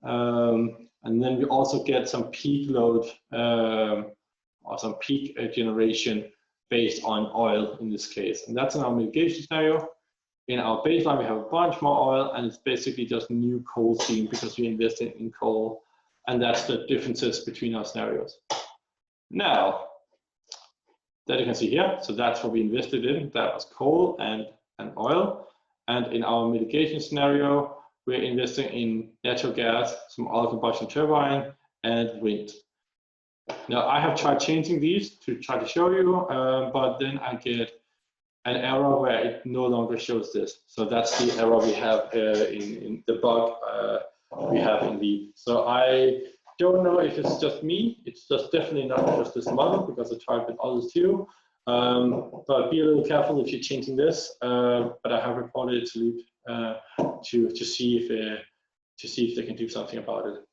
And then we also get some peak load or some peak generation based on oil in this case. And that's in our mitigation scenario. In our baseline, we have a bunch more oil, and it's basically just new coal steam because we invested in coal. And that's the differences between our scenarios. Now, that you can see here, so that's what we invested in. That was coal and oil. And in our mitigation scenario, we're investing in natural gas, some oil combustion turbine, and wind. Now, I have tried changing these to try to show you, but then I get an error where it no longer shows this. So that's the error we have in the bug we have in the. So I don't know if it's just me. It's just definitely not just this model because I tried with others too. But be a little careful if you're changing this. But I have reported it to Leap to see if they can do something about it.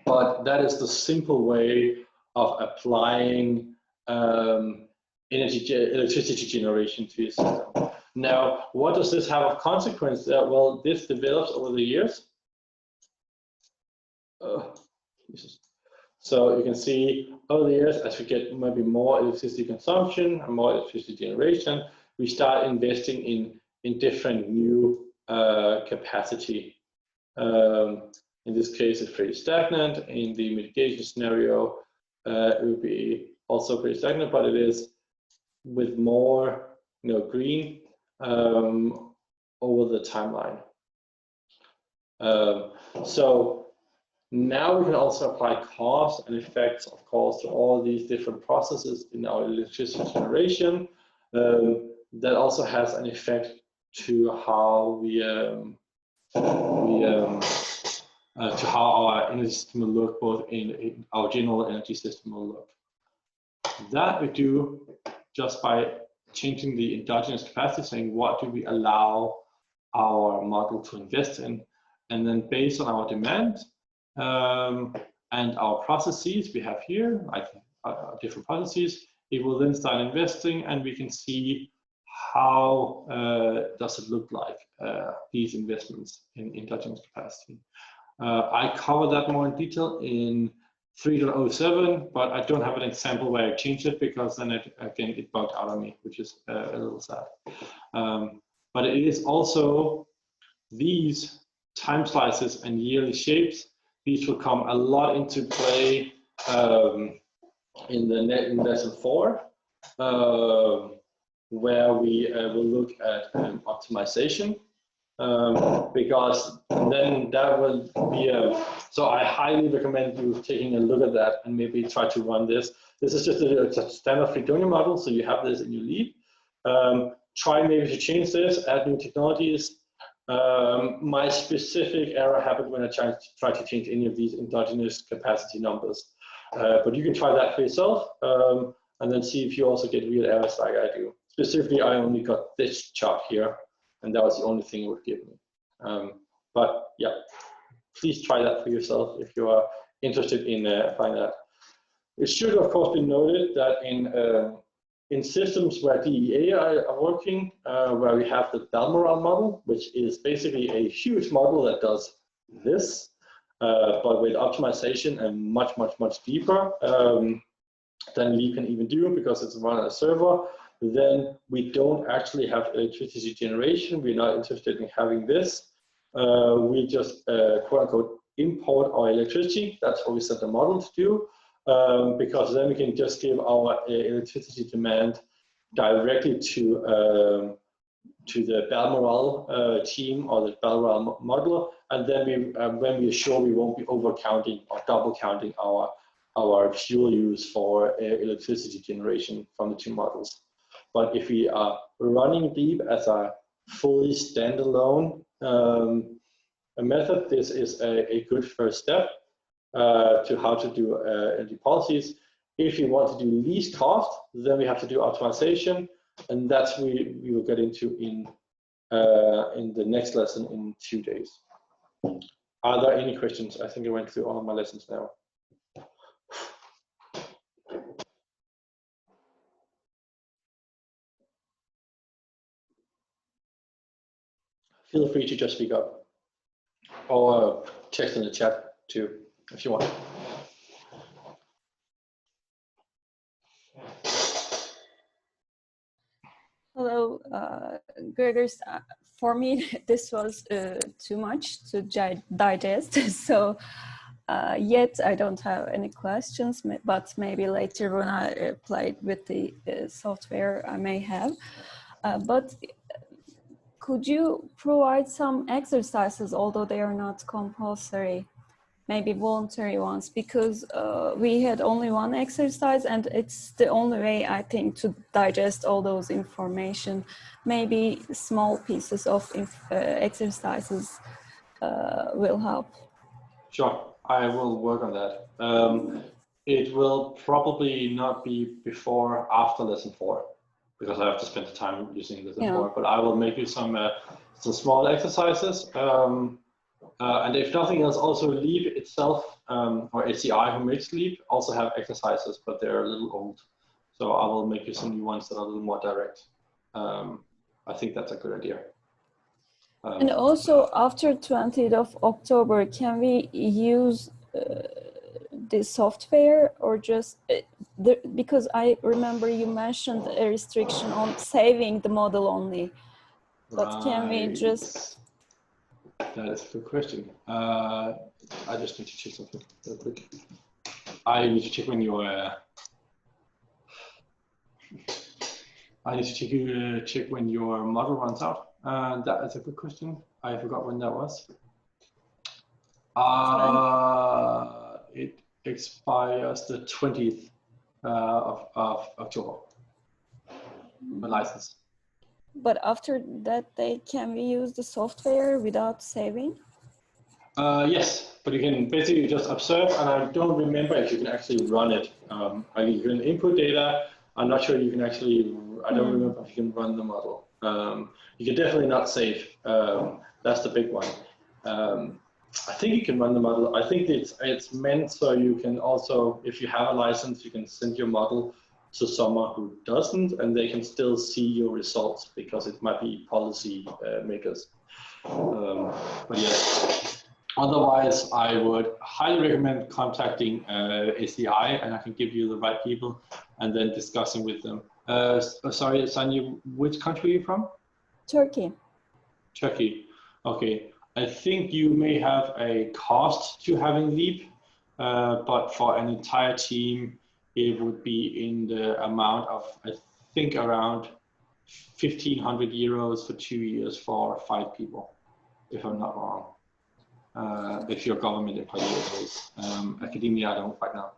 But that is the simple way of applying electricity generation to your system. Now, what does this have of consequence? Well, this develops over the years. So you can see over the years, as we get maybe more electricity consumption and more electricity generation, we start investing in different new capacity. In this case, it's pretty stagnant. In the mitigation scenario, it will be also pretty stagnant, but it is with more green over the timeline. So now we can also apply cost and effects, of course, to all these different processes in our electricity generation. That also has an effect to how to how our energy system will look, both in our general energy system will look. That we do just by changing the endogenous capacity, saying what do we allow our model to invest in, and then based on our demand and our processes we have here, like different processes, it will then start investing, and we can see how does it look like, these investments in endogenous capacity. I cover that more in detail in 3.07, but I don't have an example where I changed it because then it bugged out on me, which is a little sad. But it is also these time slices and yearly shapes, these will come a lot into play in lesson 4, where we will look at optimization, because then that will be so I highly recommend you taking a look at that and maybe try to run this. This is just a standard Freedonia model, so you have this in your leap. Try maybe to change this, add new technologies. My specific error happened when I tried to change any of these endogenous capacity numbers. But you can try that for yourself, and then see if you also get real errors like I do. Specifically, I only got this chart here, and that was the only thing it would give me. But yeah, please try that for yourself if you are interested in applying that. It should, of course, be noted that in systems where DEA are working, where we have the Balmoral model, which is basically a huge model that does this, but with optimization and much deeper than Leap can even do, because it's run on a server, then we don't actually have electricity generation. We're not interested in having this. We just quote unquote import our electricity. That's what we set the model to do, because then we can just give our electricity demand directly to the Balmoral team or the Balmoral modeler, and then when we're sure we won't be overcounting or double counting our fuel use for electricity generation from the two models. But if we are running Leap as a fully standalone method, this is a good first step to how to do energy policies. If you want to do least cost, then we have to do optimization, and that's we will get into in the next lesson in 2 days. Are there any questions? I think I went through all of my lessons now. Feel free to just speak up, or text in the chat too, if you want. Hello, Gregor. For me, this was too much to digest. So yet I don't have any questions, but maybe later when I played with the software, I may have. But could you provide some exercises, although they are not compulsory, maybe voluntary ones, because we had only one exercise and it's the only way, I think, to digest all those information. Maybe small pieces of exercises will help. Sure, I will work on that. It will probably not be before or after lesson 4, because I have to spend the time using lesson 4, but I will make you some small exercises. And if nothing else, also Leap itself, or ACI who makes Leap, also have exercises, but they're a little old. So I will make you some new ones that are a little more direct. I think that's a good idea. And also after 20th of October, can we use the software, or just, because I remember you mentioned a restriction on saving the model only, but can we just... That is a good question. I just need to check something real quick. I need to check when your check when your model runs out. That is a good question. I forgot when that was. It expires the 20th of October. The license. But after that day, can we use the software without saving? Yes, but you can basically just observe, and I don't remember if you can actually run it. You can input data. I'm not sure you can actually, I don't remember if you can run the model. You can definitely not save. That's the big one. I think you can run the model. I think it's meant so you can also, if you have a license, you can send your model to someone who doesn't, and they can still see your results, because it might be policy makers. But yes, otherwise I would highly recommend contacting ACI, and I can give you the right people, and then discussing with them. Sorry, Sanya, which country are you from? Turkey. Turkey. Okay, I think you may have a cost to having Leap, but for an entire team, it would be in the amount of, I think, around 1,500 euros for 2 years for 5 people, if I'm not wrong. If you're government employees, academia, I don't quite know.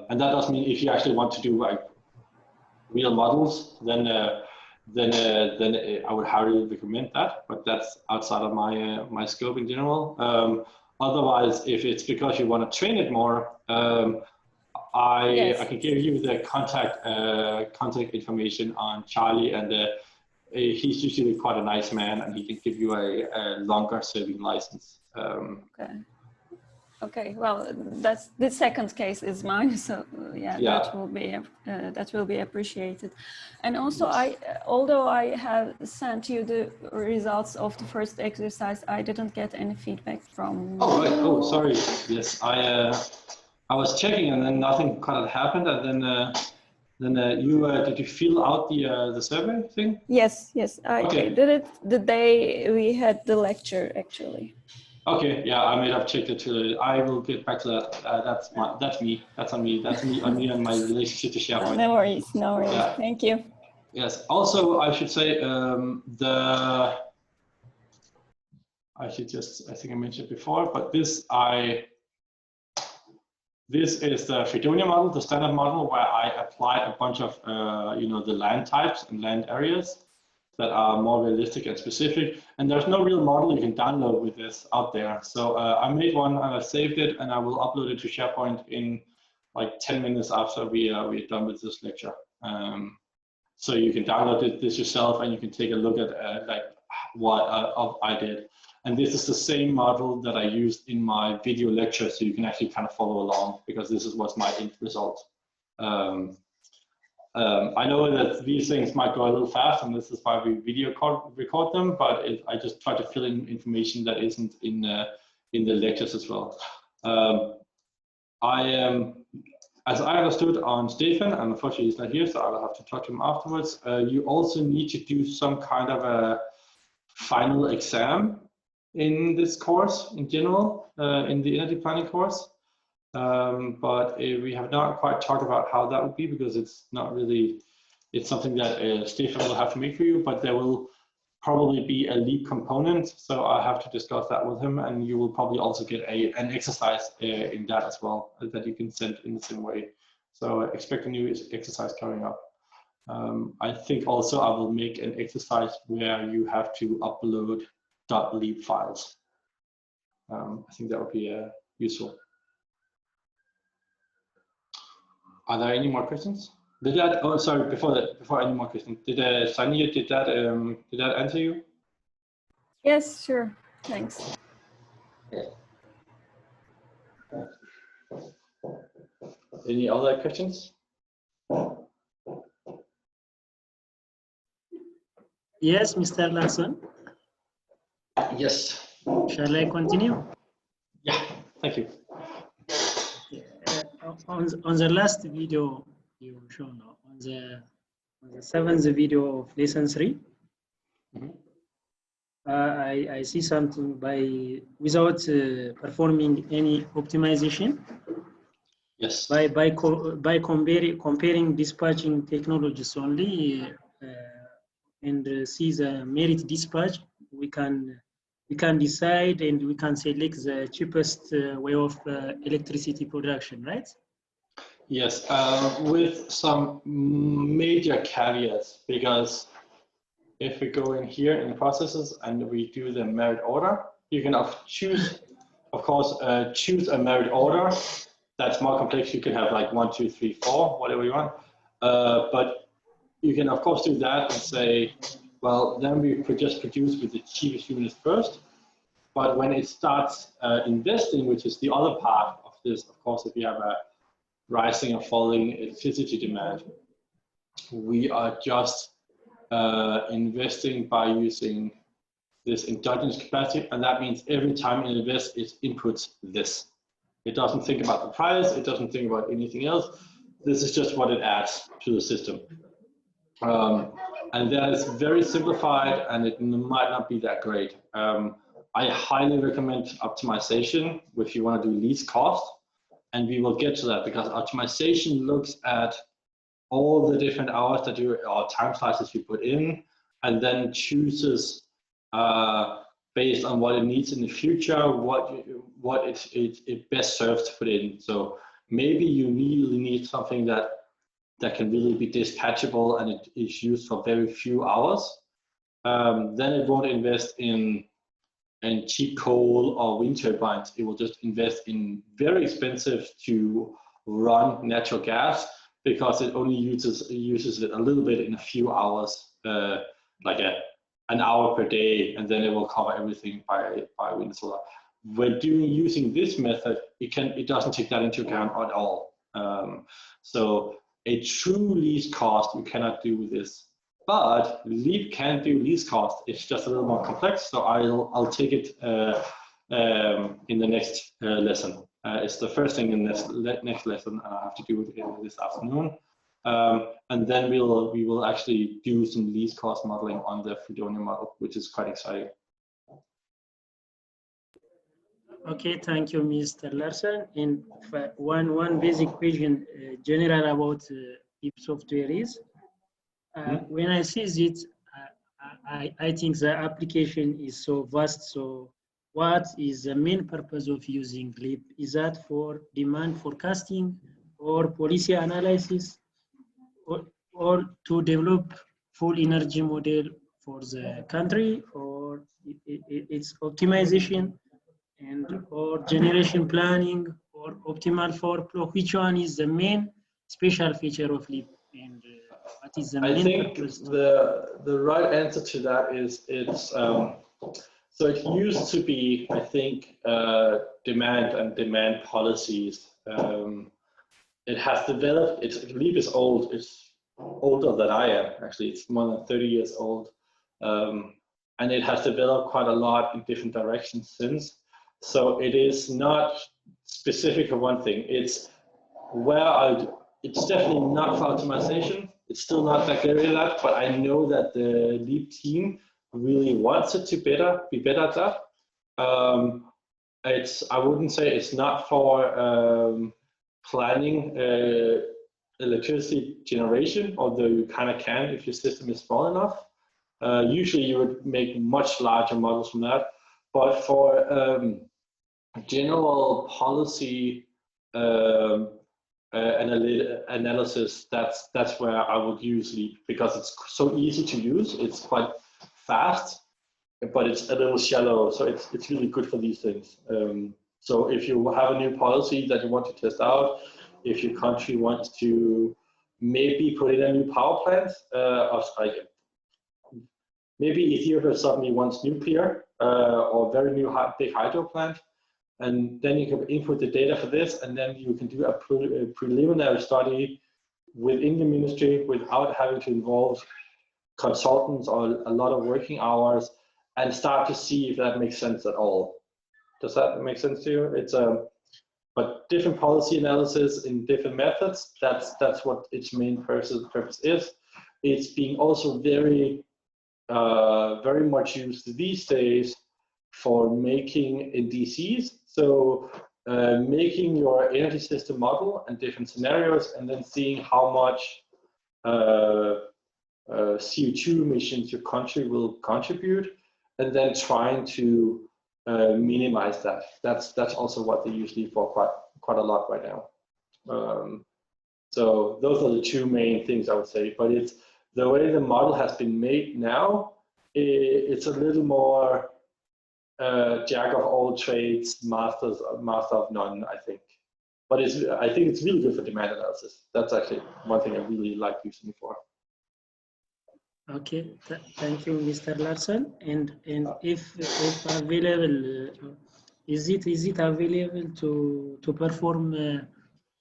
And that does mean if you actually want to do like real models, then I would highly recommend that, but that's outside of my my scope in general. Otherwise, if it's because you want to train it more, I can give you the contact information on Charlie, and he's usually quite a nice man, and he can give you a longer serving license. Okay. Okay. Well, that's the second case is mine, so yeah. That will be appreciated. And also, yes. Although I have sent you the results of the first exercise, I didn't get any feedback from. Oh right. Oh, sorry. Yes, I was checking, and then nothing kind of happened, and then did you fill out the survey thing? Yes, I did it the day we had the lecture, actually. Okay, yeah, I may have checked it too. I will get back to that. That's me. That's on me. That's me and my relationship to SharePoint. No worries. Yeah. Thank you. Yes. Also, I should say I think I mentioned before, but this is the Fredonia model, the standard model, where I apply a bunch of the land types and land areas that are more realistic and specific. And there's no real model you can download with this out there. So I made one and I saved it, and I will upload it to SharePoint in like 10 minutes after we're done with this lecture. So you can download this yourself, and you can take a look at like what I did. And this is the same model that I used in my video lecture, so you can actually kind of follow along, because this was my end result. I know that these things might go a little fast, and this is why we record them, but I just try to fill in information that isn't in the lectures as well. As I understood on Stefan, and unfortunately he's not here, so I will have to talk to him afterwards, you also need to do some kind of a final exam in this course in general, in the energy planning course. But we have not quite talked about how that would be, because it's not really, it's something that Stefan will have to make for you, but there will probably be a LEAP component, so I have to discuss that with him, and you will probably also get an exercise in that as well, that you can send in the same way. So expect a new exercise coming up. I think also I will make an exercise where you have to upload .leap files. I think that would be useful. Are there any more questions? Did that? Oh, sorry. Before any more questions, did Sanya, did that answer you? Yes, sure. Thanks. Any other questions? Yes, Mr. Larson. Yes. Shall I continue? Yeah. Thank you. On the last video you shown, on the 7th video of lesson 3, I see something without performing any optimization. Yes. By comparing dispatching technologies only, and see the merit dispatch, we can decide and we can select the cheapest way of electricity production, right? Yes, with some major caveats, because if we go in here in processes and we do the merit order, you can choose, of course, choose a merit order. That's more complex. You can have like 1, 2, 3, 4, whatever you want. But you can, of course, do that and say, well, then we could just produce with the cheapest units first. But when it starts investing, which is the other part of this, of course, if you have a rising or falling electricity demand, we are just investing by using this endogenous capacity, and that means every time it invests, it inputs this. It doesn't think about the price, it doesn't think about anything else. This is just what it adds to the system. And that is very simplified, and it might not be that great. I highly recommend optimization if you want to do least cost, and we will get to that because optimization looks at all the different hours that you or time slices you put in, and then chooses based on what it needs in the future, what it best serves to put in. So maybe you really need something that can really be dispatchable and it is used for very few hours. Then it won't invest in cheap coal or wind turbines. It will just invest in very expensive to run natural gas because it only uses it a little bit in a few hours, like an hour per day, and then it will cover everything by wind and solar. When using this method, it doesn't take that into account at all. So a true least cost you cannot do with this, but Leap can do least cost. It's just a little more complex. So I'll take it in the next lesson. It's the first thing in this next lesson, and I have to do it this afternoon. And then we will actually do some least cost modeling on the Fredonia model, which is quite exciting. Okay, thank you, Mr. Larsen. And one basic question, general about Leap software is, when I see it, I think the application is so vast. So what is the main purpose of using Leap? Is that for demand forecasting or policy analysis, or to develop full energy model for the country, or it's optimization and or generation planning or optimal for flow? Which one is the main special feature of Leap, and what is the main purpose? The right answer to that is it's so it used to be, I think, demand policies. It has developed. Leap is old. It's older than I am. Actually, it's more than 30 years old, and it has developed quite a lot in different directions since. So it is not specific to one thing. It's it's definitely not for optimization. It's still not that good at that, but I know that the Leap team really wants it to be better at that. I wouldn't say it's not for planning electricity generation, although you kind of can if your system is small enough. Usually you would make much larger models from that, but for general policy analysis, that's where I would use Leap, because it's so easy to use. It's quite fast, but it's a little shallow, so it's really good for these things. So if you have a new policy that you want to test out, if your country wants to maybe put in a new power plant, maybe Ethiopia suddenly wants nuclear or very new big hydro plant, and then you can input the data for this, and then you can do a preliminary study within the ministry without having to involve consultants or a lot of working hours, and start to see if that makes sense at all. Does that make sense to you? But different policy analysis in different methods, that's what its main purpose is. It's being also very much used these days for making NDCs. So making your energy system model and different scenarios, and then seeing how much CO2 emissions your country will contribute, and then trying to minimize that. That's also what they use Leap for quite a lot right now. So those are the two main things I would say. But it's the way the model has been made now. It's a little more jack of all trades, master of none, I think. But I think it's really good for demand analysis. That's actually one thing I really like using it for. Okay, thank you, Mr. Larsen. And if available, is it available to perform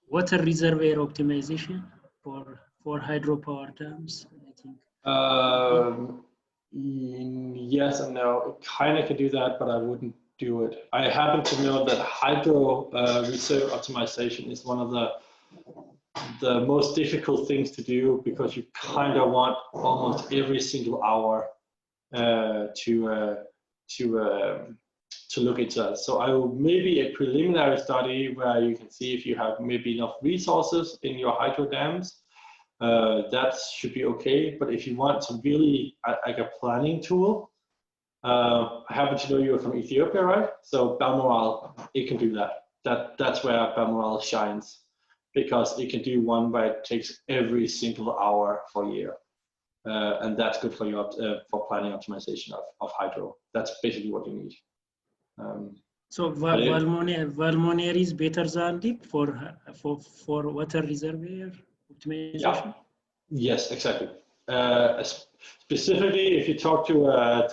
water reservoir optimization for hydropower dams? I think. Yes and no. It kind of could do that, but I wouldn't do it. I happen to know that hydro reserve optimization is one of the the most difficult things to do, because you kind of want almost every single hour to look into that. So I will maybe a preliminary study where you can see if you have maybe enough resources in your hydro dams. That should be okay. But if you want some really like a planning tool, I happen to know you're from Ethiopia, right? So Balmoral, it can do that. That's where Balmoral shines, because it can do one where it takes every single hour for a year. And that's good for you for planning optimization of hydro. That's basically what you need. So Valmoner is better than deep for water reservoir optimization? Yeah. Yes, exactly. Specifically, if you talk to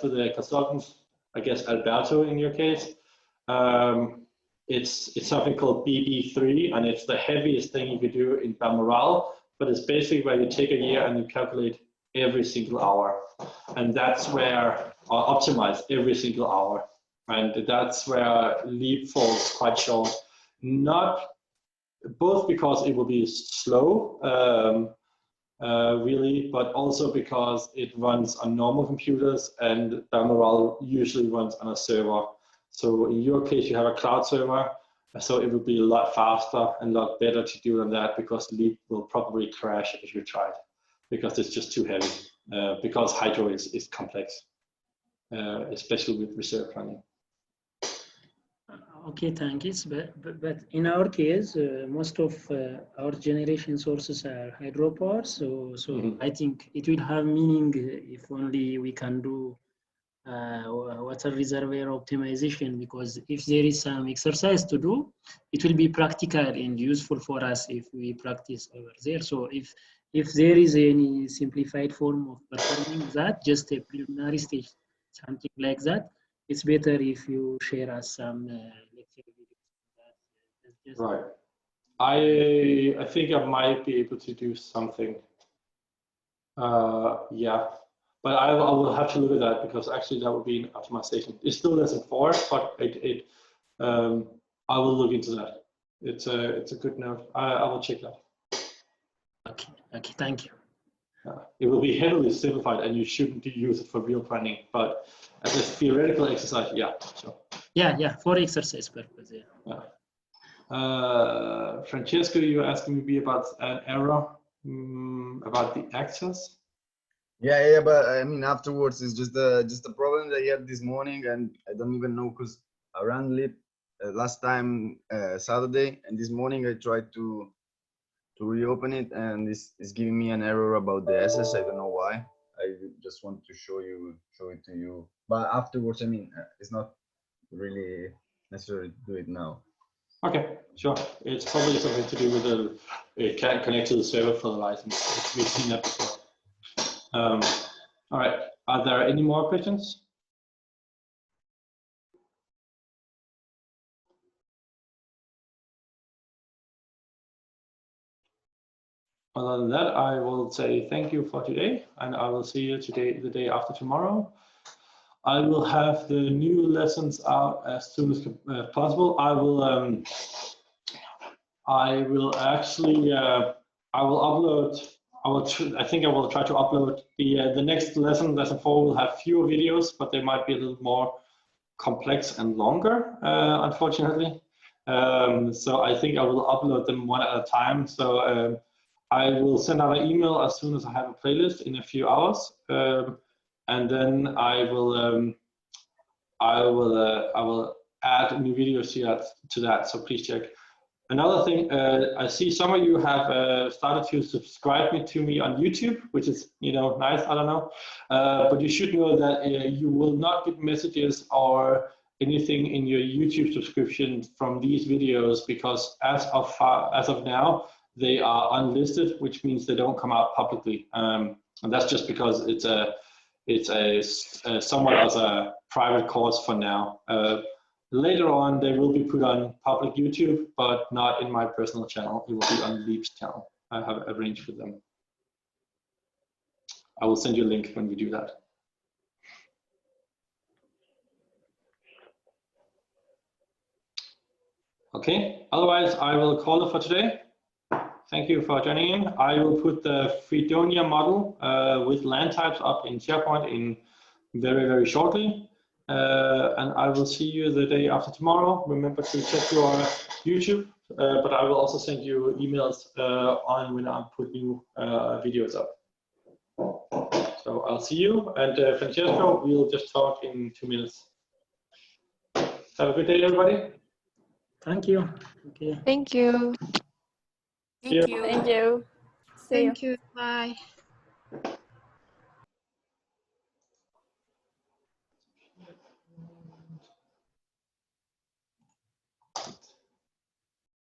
the consultants, I guess Alberto in your case, it's something called BB3, and it's the heaviest thing you could do in Balmoral, but it's basically where you take a year and you calculate every single hour, and that's where optimize every single hour, and that's where Leap falls quite short. Not both because it will be slow, really, but also because it runs on normal computers, and Balmoral usually runs on a server. So in your case, you have a cloud server, so it will be a lot faster and a lot better to do than that, because Leap will probably crash if you try it, because it's just too heavy, because hydro is complex, especially with reserve planning. Okay, thank you. But in our case, most of our generation sources are hydropower. So I think it will have meaning if only we can do water reservoir optimization, because if there is some exercise to do, it will be practical and useful for us if we practice over there. So if there is any simplified form of performing that, just a preliminary stage, something like that, it's better if you share us some lecture videos. Right. I think I might be able to do something. Yeah, but I will have to look at that, because actually that would be an optimization. It's still lesson 4, but I will look into that. It's a good note. I will check that. Okay, thank you. It will be heavily simplified, and you shouldn't use it for real planning, but as a theoretical exercise, yeah, sure. Yeah, for exercise purpose, yeah. Francesco, you were asking me about an error about the access. Yeah, but I mean afterwards it's just the problem that I had this morning, and I don't even know, because I ran Leap last time Saturday, and this morning I tried to reopen it, and it's giving me an error about the SS. I don't know why. I just want to show it to you, but afterwards, I mean, it's not really necessary to do it now. Okay, sure. It's probably something to do with it can't connect to the server for the license. We've seen that before. All right. Are there any more questions? Other than that, I will say thank you for today, and I will see you the day after tomorrow. I will have the new lessons out as soon as possible. I will actually I will upload. I think I will try to upload the next lesson 4 will have fewer videos, but they might be a little more complex and longer, unfortunately. So I think I will upload them one at a time. So I will send out an email as soon as I have a playlist in a few hours, and then I will add new videos to that. So please check. Another thing, I see some of you have started to subscribe to me on YouTube, which is nice. I don't know, but you should know that you will not get messages or anything in your YouTube subscription from these videos, because as of now they are unlisted, which means they don't come out publicly, and that's just because it's somewhat as a private course for now. Later on, they will be put on public YouTube, but not in my personal channel. It will be on Leap's channel. I have arranged with them. I will send you a link when we do that. Okay, otherwise I will call it for today. thank you for joining in. I will put the Fredonia model with land types up in SharePoint in very, very shortly. And I will see you the day after tomorrow. Remember to check your YouTube, but I will also send you emails on when I put new videos up. So I'll see you, and Francesco, we'll just talk in 2 minutes. Have a good day, everybody. Thank you. Okay. Thank you. Thank you. See you. Thank you. Bye.